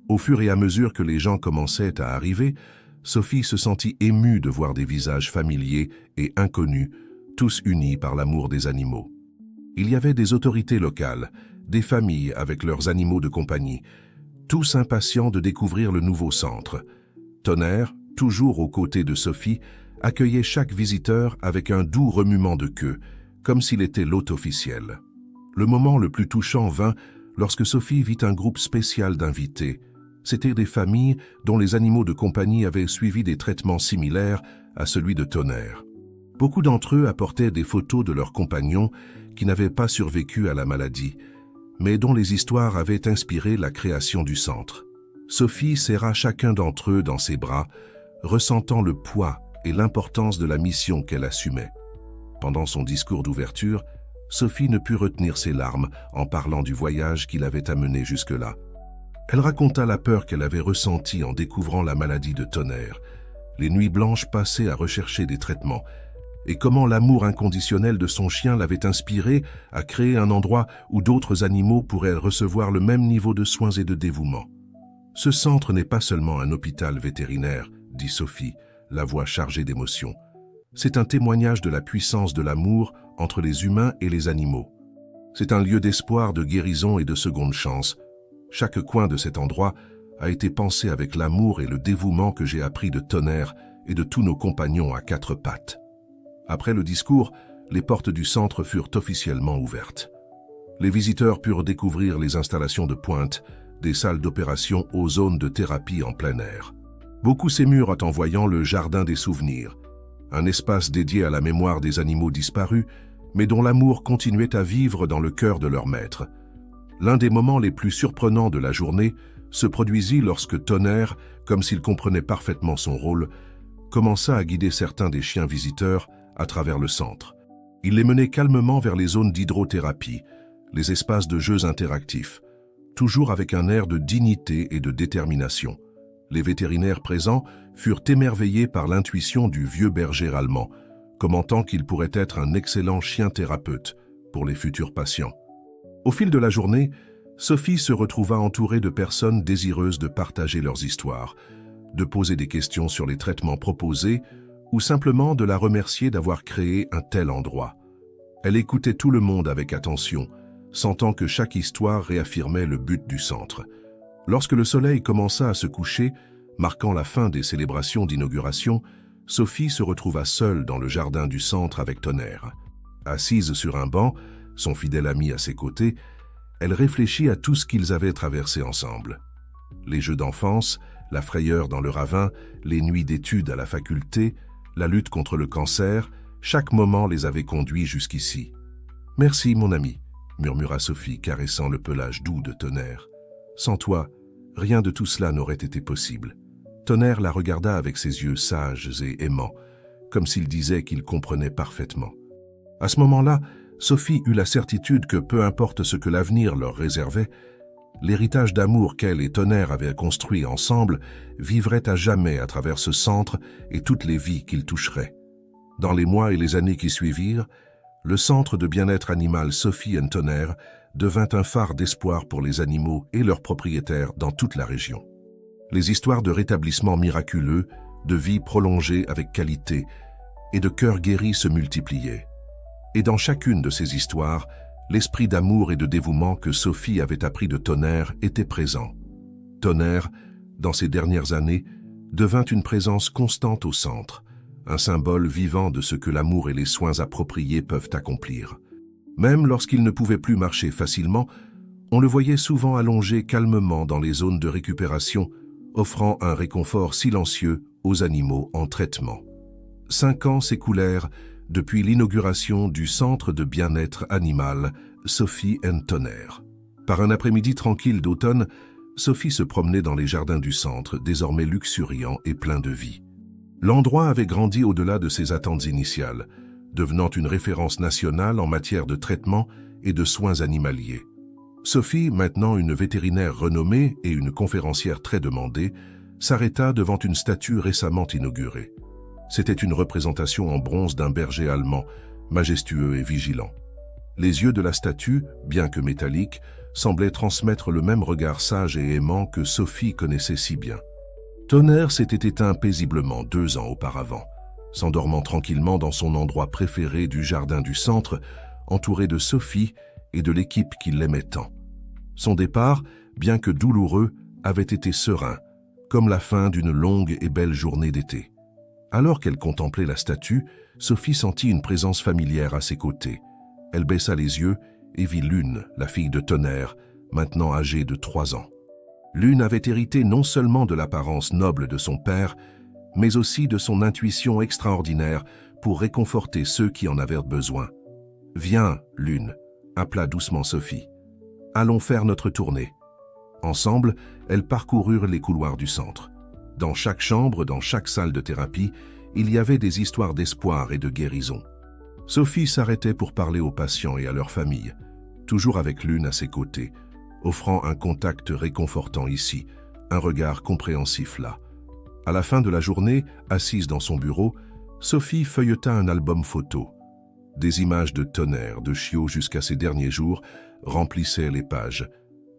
Au fur et à mesure que les gens commençaient à arriver, Sophie se sentit émue de voir des visages familiers et inconnus, tous unis par l'amour des animaux. Il y avait des autorités locales, des familles avec leurs animaux de compagnie, tous impatients de découvrir le nouveau centre. Tonnerre, toujours aux côtés de Sophie, accueillait chaque visiteur avec un doux remuement de queue, comme s'il était l'hôte officiel. Le moment le plus touchant vint lorsque Sophie vit un groupe spécial d'invités. C'étaient des familles dont les animaux de compagnie avaient suivi des traitements similaires à celui de Tonnerre. Beaucoup d'entre eux apportaient des photos de leurs compagnons qui n'avaient pas survécu à la maladie, mais dont les histoires avaient inspiré la création du centre. Sophie serra chacun d'entre eux dans ses bras, ressentant le poids et l'importance de la mission qu'elle assumait. Pendant son discours d'ouverture, Sophie ne put retenir ses larmes en parlant du voyage qui l'avait amenée jusque-là. Elle raconta la peur qu'elle avait ressentie en découvrant la maladie de Tonnerre, les nuits blanches passées à rechercher des traitements, et comment l'amour inconditionnel de son chien l'avait inspirée à créer un endroit où d'autres animaux pourraient recevoir le même niveau de soins et de dévouement. « Ce centre n'est pas seulement un hôpital vétérinaire », dit Sophie, la voix chargée d'émotion. « C'est un témoignage de la puissance de l'amour entre les humains et les animaux. C'est un lieu d'espoir, de guérison et de seconde chance. Chaque coin de cet endroit a été pensé avec l'amour et le dévouement que j'ai appris de Tonnerre et de tous nos compagnons à quatre pattes. » Après le discours, les portes du centre furent officiellement ouvertes. Les visiteurs purent découvrir les installations de pointe, des salles d'opération aux zones de thérapie en plein air. Beaucoup s'émurent en voyant le jardin des souvenirs, un espace dédié à la mémoire des animaux disparus, mais dont l'amour continuait à vivre dans le cœur de leur maître. L'un des moments les plus surprenants de la journée se produisit lorsque Tonnerre, comme s'il comprenait parfaitement son rôle, commença à guider certains des chiens visiteurs à travers le centre. Il les menait calmement vers les zones d'hydrothérapie, les espaces de jeux interactifs, toujours avec un air de dignité et de détermination. Les vétérinaires présents furent émerveillés par l'intuition du vieux berger allemand, commentant qu'il pourrait être un excellent chien thérapeute pour les futurs patients. Au fil de la journée, Sophie se retrouva entourée de personnes désireuses de partager leurs histoires, de poser des questions sur les traitements proposés ou simplement de la remercier d'avoir créé un tel endroit. Elle écoutait tout le monde avec attention, sentant que chaque histoire réaffirmait le but du centre. Lorsque le soleil commença à se coucher, marquant la fin des célébrations d'inauguration, Sophie se retrouva seule dans le jardin du centre avec Tonnerre. Assise sur un banc, son fidèle ami à ses côtés, elle réfléchit à tout ce qu'ils avaient traversé ensemble. Les jeux d'enfance, la frayeur dans le ravin, les nuits d'études à la faculté, la lutte contre le cancer, chaque moment les avait conduits jusqu'ici. « Merci, mon ami », murmura Sophie, caressant le pelage doux de Tonnerre. « Sans toi, rien de tout cela n'aurait été possible. » Tonnerre la regarda avec ses yeux sages et aimants, comme s'il disait qu'il comprenait parfaitement. À ce moment-là, Sophie eut la certitude que peu importe ce que l'avenir leur réservait, l'héritage d'amour qu'elle et Tonnerre avaient construit ensemble vivrait à jamais à travers ce centre et toutes les vies qu'il toucherait. Dans les mois et les années qui suivirent, le centre de bien-être animal Sophie & Tonnerre devint un phare d'espoir pour les animaux et leurs propriétaires dans toute la région. Les histoires de rétablissement miraculeux, de vie prolongée avec qualité et de cœurs guéris se multipliaient. Et dans chacune de ces histoires, l'esprit d'amour et de dévouement que Sophie avait appris de Tonnerre était présent. Tonnerre, dans ces dernières années, devint une présence constante au centre, un symbole vivant de ce que l'amour et les soins appropriés peuvent accomplir. Même lorsqu'il ne pouvait plus marcher facilement, on le voyait souvent allongé calmement dans les zones de récupération, offrant un réconfort silencieux aux animaux en traitement. 5 ans s'écoulèrent depuis l'inauguration du centre de bien-être animal Sophie & Tonnerre. Par un après-midi tranquille d'automne, Sophie se promenait dans les jardins du centre, désormais luxuriants et pleins de vie. L'endroit avait grandi au-delà de ses attentes initiales, devenant une référence nationale en matière de traitement et de soins animaliers. Sophie, maintenant une vétérinaire renommée et une conférencière très demandée, s'arrêta devant une statue récemment inaugurée. C'était une représentation en bronze d'un berger allemand, majestueux et vigilant. Les yeux de la statue, bien que métalliques, semblaient transmettre le même regard sage et aimant que Sophie connaissait si bien. Tonnerre s'était éteint paisiblement 2 ans auparavant, s'endormant tranquillement dans son endroit préféré du jardin du centre, entouré de Sophie et de l'équipe qui l'aimait tant. Son départ, bien que douloureux, avait été serein, comme la fin d'une longue et belle journée d'été. Alors qu'elle contemplait la statue, Sophie sentit une présence familière à ses côtés. Elle baissa les yeux et vit Lune, la fille de Tonnerre, maintenant âgée de 3 ans. Lune avait hérité non seulement de l'apparence noble de son père, mais aussi de son intuition extraordinaire pour réconforter ceux qui en avaient besoin. « Viens, Lune », appela doucement Sophie. « Allons faire notre tournée. » Ensemble, elles parcoururent les couloirs du centre. Dans chaque chambre, dans chaque salle de thérapie, il y avait des histoires d'espoir et de guérison. Sophie s'arrêtait pour parler aux patients et à leurs familles, toujours avec Lune à ses côtés, offrant un contact réconfortant ici, un regard compréhensif là. À la fin de la journée, assise dans son bureau, Sophie feuilleta un album photo. Des images de Tonnerre, de Chiot jusqu'à ses derniers jours, remplissaient les pages.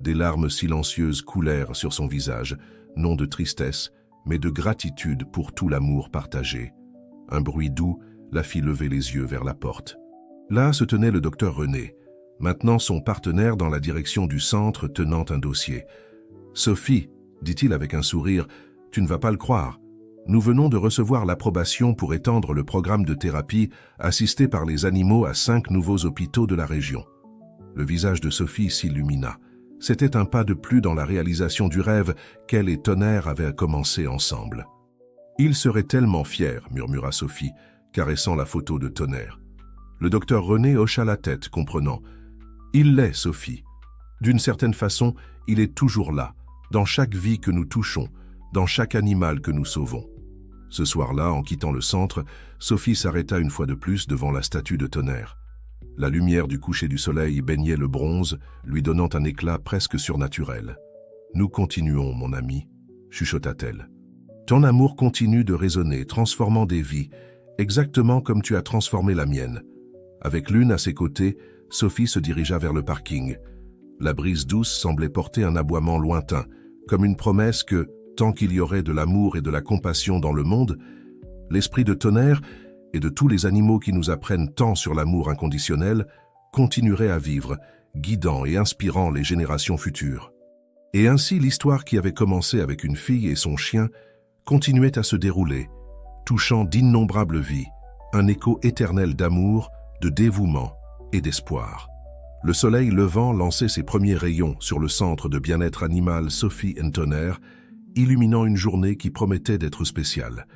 Des larmes silencieuses coulèrent sur son visage, non de tristesse, mais de gratitude pour tout l'amour partagé. Un bruit doux la fit lever les yeux vers la porte. Là se tenait le docteur René, maintenant son partenaire dans la direction du centre tenant un dossier. « Sophie, dit-il avec un sourire, tu ne vas pas le croire. Nous venons de recevoir l'approbation pour étendre le programme de thérapie assisté par les animaux à 5 nouveaux hôpitaux de la région. » Le visage de Sophie s'illumina. C'était un pas de plus dans la réalisation du rêve qu'elle et Tonnerre avaient commencé ensemble. « Il serait tellement fier, » murmura Sophie, caressant la photo de Tonnerre. Le docteur René hocha la tête, comprenant. « Il l'est, Sophie. D'une certaine façon, il est toujours là, dans chaque vie que nous touchons, dans chaque animal que nous sauvons. » Ce soir-là, en quittant le centre, Sophie s'arrêta une fois de plus devant la statue de Tonnerre. La lumière du coucher du soleil baignait le bronze, lui donnant un éclat presque surnaturel. « Nous continuons, mon ami, » chuchota-t-elle. « Ton amour continue de résonner, transformant des vies, exactement comme tu as transformé la mienne. » Avec Lune à ses côtés, Sophie se dirigea vers le parking. La brise douce semblait porter un aboiement lointain, comme une promesse que, tant qu'il y aurait de l'amour et de la compassion dans le monde, l'esprit de Tonnerre et de tous les animaux qui nous apprennent tant sur l'amour inconditionnel continuerait à vivre, guidant et inspirant les générations futures. Et ainsi l'histoire qui avait commencé avec une fille et son chien continuait à se dérouler, touchant d'innombrables vies, un écho éternel d'amour, de dévouement et d'espoir. Le soleil levant lançait ses premiers rayons sur le centre de bien-être animal Sophie & Tonnerre, illuminant une journée qui promettait d'être spéciale.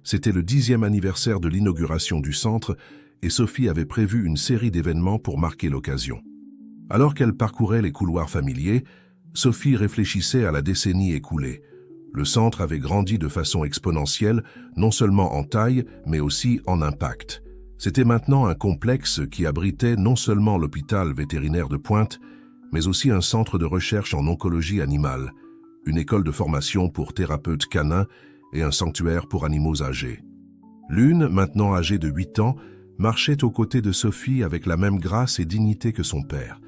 C'était le 10e anniversaire de l'inauguration du centre et Sophie avait prévu une série d'événements pour marquer l'occasion. Alors qu'elle parcourait les couloirs familiers, Sophie réfléchissait à la décennie écoulée. Le centre avait grandi de façon exponentielle, non seulement en taille, mais aussi en impact. C'était maintenant un complexe qui abritait non seulement l'hôpital vétérinaire de Pointe, mais aussi un centre de recherche en oncologie animale, une école de formation pour thérapeutes canins et un sanctuaire pour animaux âgés. Lune, maintenant âgée de 8 ans, marchait aux côtés de Sophie avec la même grâce et dignité que son père.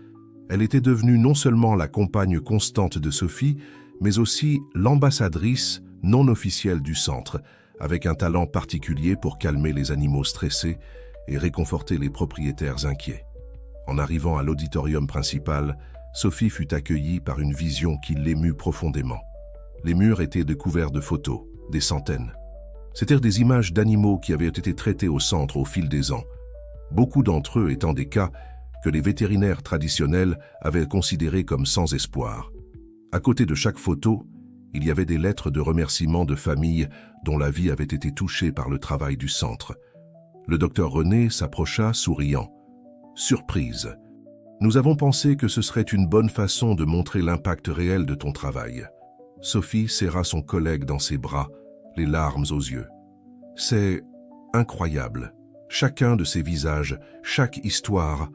Elle était devenue non seulement la compagne constante de Sophie, mais aussi l'ambassadrice non officielle du centre, avec un talent particulier pour calmer les animaux stressés et réconforter les propriétaires inquiets. En arrivant à l'auditorium principal, Sophie fut accueillie par une vision qui l'émut profondément. Les murs étaient couverts de photos, des centaines. C'étaient des images d'animaux qui avaient été traités au centre au fil des ans, beaucoup d'entre eux étant des cas que les vétérinaires traditionnels avaient considérés comme sans espoir. À côté de chaque photo, il y avait des lettres de remerciement de familles dont la vie avait été touchée par le travail du centre. Le docteur René s'approcha souriant. « Surprise. Nous avons pensé que ce serait une bonne façon de montrer l'impact réel de ton travail. » Sophie serra son collègue dans ses bras, les larmes aux yeux. « C'est incroyable. Chacun de ces visages, chaque histoire. »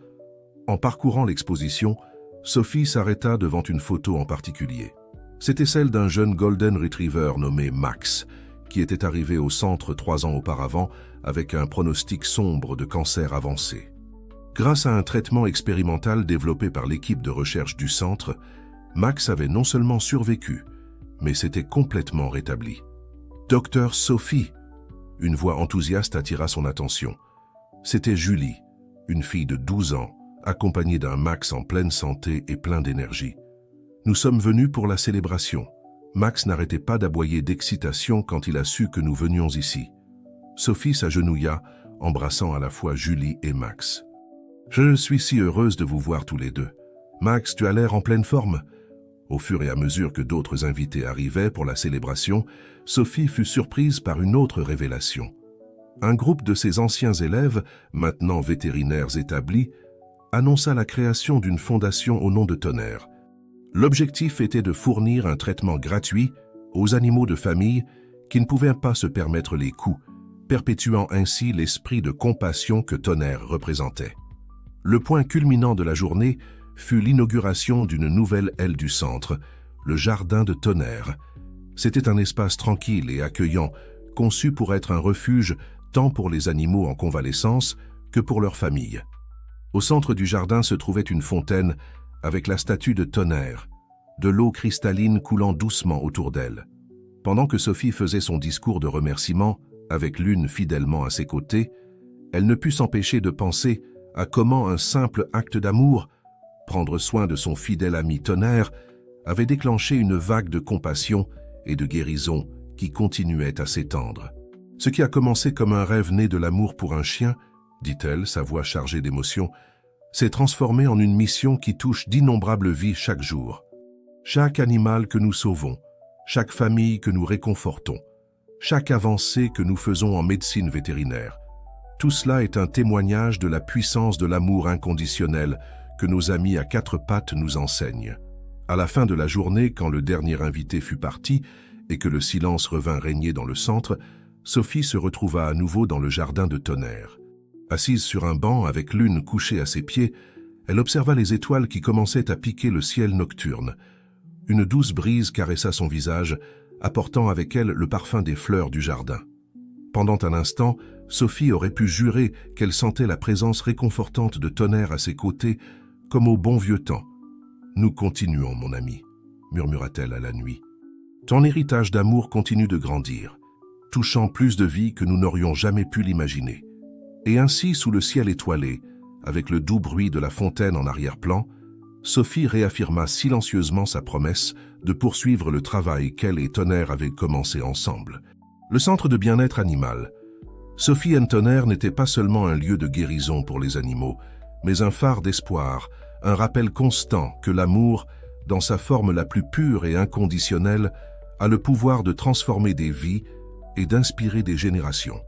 En parcourant l'exposition, Sophie s'arrêta devant une photo en particulier. C'était celle d'un jeune Golden Retriever nommé Max, qui était arrivé au centre 3 ans auparavant avec un pronostic sombre de cancer avancé. Grâce à un traitement expérimental développé par l'équipe de recherche du centre, Max avait non seulement survécu, mais s'était complètement rétabli. « Docteur Sophie !» Une voix enthousiaste attira son attention. C'était Julie, une fille de 12 ans, accompagnée d'un Max en pleine santé et plein d'énergie. Nous sommes venus pour la célébration. Max n'arrêtait pas d'aboyer d'excitation quand il a su que nous venions ici. Sophie s'agenouilla, embrassant à la fois Julie et Max. « Je suis si heureuse de vous voir tous les deux. Max, tu as l'air en pleine forme. » Au fur et à mesure que d'autres invités arrivaient pour la célébration, Sophie fut surprise par une autre révélation. Un groupe de ses anciens élèves, maintenant vétérinaires établis, annonça la création d'une fondation au nom de Tonnerre. L'objectif était de fournir un traitement gratuit aux animaux de famille qui ne pouvaient pas se permettre les coûts, perpétuant ainsi l'esprit de compassion que Tonnerre représentait. Le point culminant de la journée fut l'inauguration d'une nouvelle aile du centre, le jardin de Tonnerre. C'était un espace tranquille et accueillant, conçu pour être un refuge tant pour les animaux en convalescence que pour leurs familles. Au centre du jardin se trouvait une fontaine avec la statue de Tonnerre, de l'eau cristalline coulant doucement autour d'elle. Pendant que Sophie faisait son discours de remerciement, avec Lune fidèlement à ses côtés, elle ne put s'empêcher de penser à comment un simple acte d'amour, prendre soin de son fidèle ami Tonnerre, avait déclenché une vague de compassion et de guérison qui continuait à s'étendre. Ce qui a commencé comme un rêve né de l'amour pour un chien, dit-elle, sa voix chargée d'émotion, s'est transformé en une mission qui touche d'innombrables vies chaque jour. Chaque animal que nous sauvons, chaque famille que nous réconfortons, chaque avancée que nous faisons en médecine vétérinaire, tout cela est un témoignage de la puissance de l'amour inconditionnel que nos amis à quatre pattes nous enseignent. À la fin de la journée, quand le dernier invité fut parti et que le silence revint régner dans le centre, Sophie se retrouva à nouveau dans le jardin de Tonnerre. Assise sur un banc avec Lune couchée à ses pieds, elle observa les étoiles qui commençaient à piquer le ciel nocturne. Une douce brise caressa son visage, apportant avec elle le parfum des fleurs du jardin. Pendant un instant, Sophie aurait pu jurer qu'elle sentait la présence réconfortante de Tonnerre à ses côtés, comme au bon vieux temps. « Nous continuons, mon ami », murmura-t-elle à la nuit. « Ton héritage d'amour continue de grandir, touchant plus de vie que nous n'aurions jamais pu l'imaginer. » Et ainsi, sous le ciel étoilé, avec le doux bruit de la fontaine en arrière-plan, Sophie réaffirma silencieusement sa promesse de poursuivre le travail qu'elle et Tonnerre avaient commencé ensemble. Le centre de bien-être animal. Sophie et Tonnerre n'était pas seulement un lieu de guérison pour les animaux, mais un phare d'espoir, un rappel constant que l'amour, dans sa forme la plus pure et inconditionnelle, a le pouvoir de transformer des vies et d'inspirer des générations.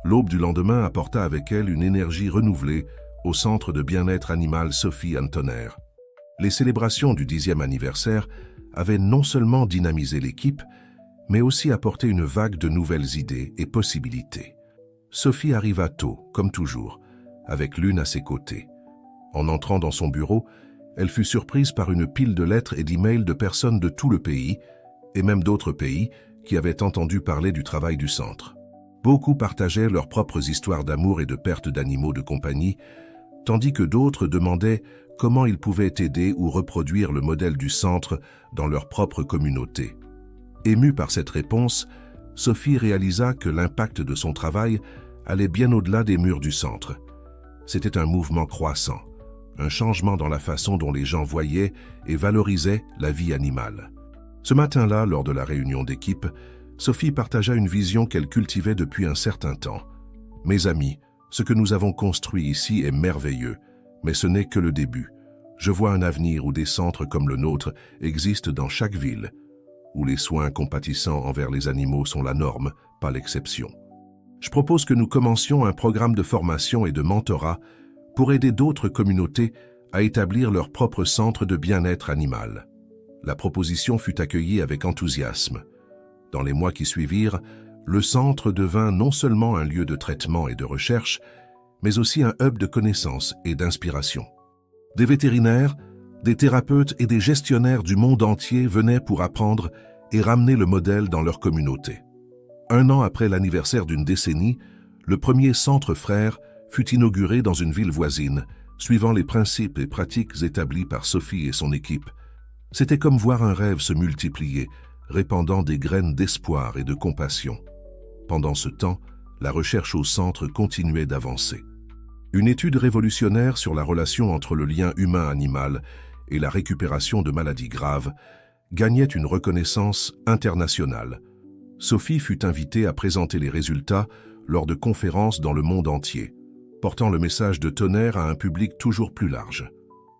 L'aube du lendemain apporta avec elle une énergie renouvelée au centre de bien-être animal Sophie et Tonnerre. Les célébrations du 10e anniversaire avaient non seulement dynamisé l'équipe, mais aussi apporté une vague de nouvelles idées et possibilités. Sophie arriva tôt, comme toujours, avec Lune à ses côtés. En entrant dans son bureau, elle fut surprise par une pile de lettres et d'emails de personnes de tout le pays, et même d'autres pays, qui avaient entendu parler du travail du centre. Beaucoup partageaient leurs propres histoires d'amour et de perte d'animaux de compagnie, tandis que d'autres demandaient comment ils pouvaient aider ou reproduire le modèle du centre dans leur propre communauté. Émue par cette réponse, Sophie réalisa que l'impact de son travail allait bien au-delà des murs du centre. C'était un mouvement croissant, un changement dans la façon dont les gens voyaient et valorisaient la vie animale. Ce matin-là, lors de la réunion d'équipe, Sophie partagea une vision qu'elle cultivait depuis un certain temps. « Mes amis, ce que nous avons construit ici est merveilleux, mais ce n'est que le début. Je vois un avenir où des centres comme le nôtre existent dans chaque ville, où les soins compatissants envers les animaux sont la norme, pas l'exception. Je propose que nous commencions un programme de formation et de mentorat pour aider d'autres communautés à établir leur propre centre de bien-être animal. » La proposition fut accueillie avec enthousiasme. Dans les mois qui suivirent, le centre devint non seulement un lieu de traitement et de recherche, mais aussi un hub de connaissances et d'inspiration. Des vétérinaires, des thérapeutes et des gestionnaires du monde entier venaient pour apprendre et ramener le modèle dans leur communauté. 1 an après l'anniversaire d'une décennie, le premier centre frère fut inauguré dans une ville voisine, suivant les principes et pratiques établis par Sophie et son équipe. C'était comme voir un rêve se multiplier, répandant des graines d'espoir et de compassion. Pendant ce temps, la recherche au centre continuait d'avancer. Une étude révolutionnaire sur la relation entre le lien humain-animal et la récupération de maladies graves, gagnait une reconnaissance internationale. Sophie fut invitée à présenter les résultats lors de conférences dans le monde entier, portant le message de Tonnerre à un public toujours plus large.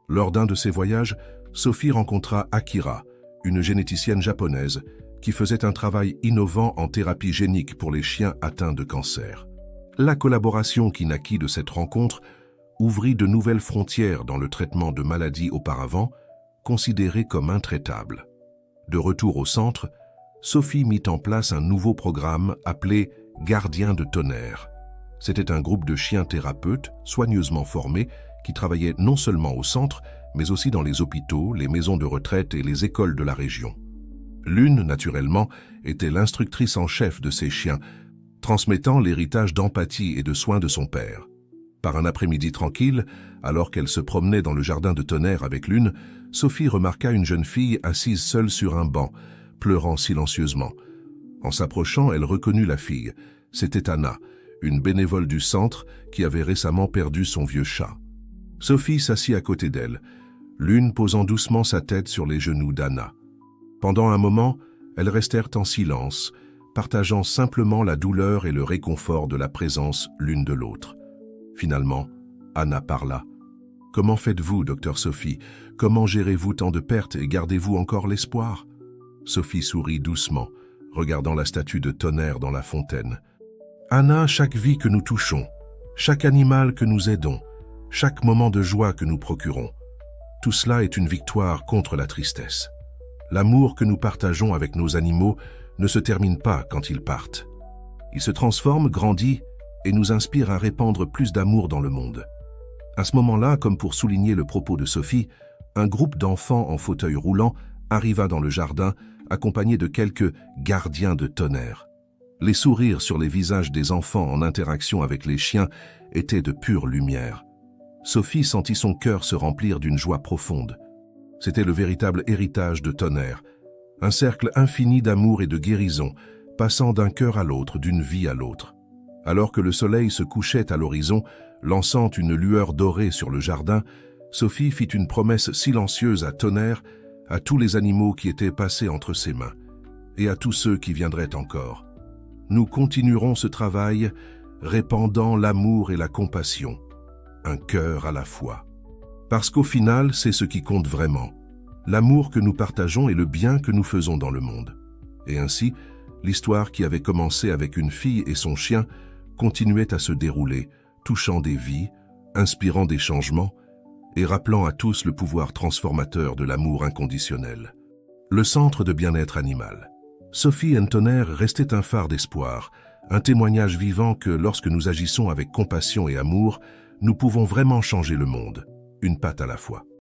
Lors d'un de ses voyages, Sophie rencontra Akira, une généticienne japonaise qui faisait un travail innovant en thérapie génique pour les chiens atteints de cancer. La collaboration qui naquit de cette rencontre ouvrit de nouvelles frontières dans le traitement de maladies auparavant considérées comme intraitables. De retour au centre, Sophie mit en place un nouveau programme appelé « Gardiens de Tonnerre ». C'était un groupe de chiens thérapeutes soigneusement formés qui travaillaient non seulement au centre, mais aussi dans les hôpitaux, les maisons de retraite et les écoles de la région. L'une, naturellement, était l'instructrice en chef de ces chiens, transmettant l'héritage d'empathie et de soins de son père. Par un après-midi tranquille, alors qu'elle se promenait dans le jardin de Tonnerre avec l'une, Sophie remarqua une jeune fille assise seule sur un banc, pleurant silencieusement. En s'approchant, elle reconnut la fille. C'était Anna, une bénévole du centre qui avait récemment perdu son vieux chat. Sophie s'assit à côté d'elle, l'une posant doucement sa tête sur les genoux d'Anna. Pendant un moment, elles restèrent en silence, partageant simplement la douleur et le réconfort de la présence l'une de l'autre. Finalement, Anna parla. « Comment faites-vous, docteur Sophie? Comment gérez-vous tant de pertes et gardez-vous encore l'espoir ?» Sophie sourit doucement, regardant la statue de Tonnerre dans la fontaine. « Anna, chaque vie que nous touchons, chaque animal que nous aidons, chaque moment de joie que nous procurons, tout cela est une victoire contre la tristesse. L'amour que nous partageons avec nos animaux ne se termine pas quand ils partent. Il se transforme, grandit et nous inspire à répandre plus d'amour dans le monde. » À ce moment-là, comme pour souligner le propos de Sophie, un groupe d'enfants en fauteuil roulant arriva dans le jardin, accompagné de quelques gardiens de Tonnerre. Les sourires sur les visages des enfants en interaction avec les chiens étaient de pure lumière. Sophie sentit son cœur se remplir d'une joie profonde. C'était le véritable héritage de Tonnerre, un cercle infini d'amour et de guérison, passant d'un cœur à l'autre, d'une vie à l'autre. Alors que le soleil se couchait à l'horizon, lançant une lueur dorée sur le jardin, Sophie fit une promesse silencieuse à Tonnerre, à tous les animaux qui étaient passés entre ses mains, et à tous ceux qui viendraient encore. Nous continuerons ce travail, répandant l'amour et la compassion, un cœur à la fois. Parce qu'au final, c'est ce qui compte vraiment, l'amour que nous partageons et le bien que nous faisons dans le monde. Et ainsi, l'histoire qui avait commencé avec une fille et son chien continuait à se dérouler, touchant des vies, inspirant des changements et rappelant à tous le pouvoir transformateur de l'amour inconditionnel. Le centre de bien-être animal. Sophie et Tonnerre restaient un phare d'espoir, un témoignage vivant que lorsque nous agissons avec compassion et amour, nous pouvons vraiment changer le monde, une patte à la fois.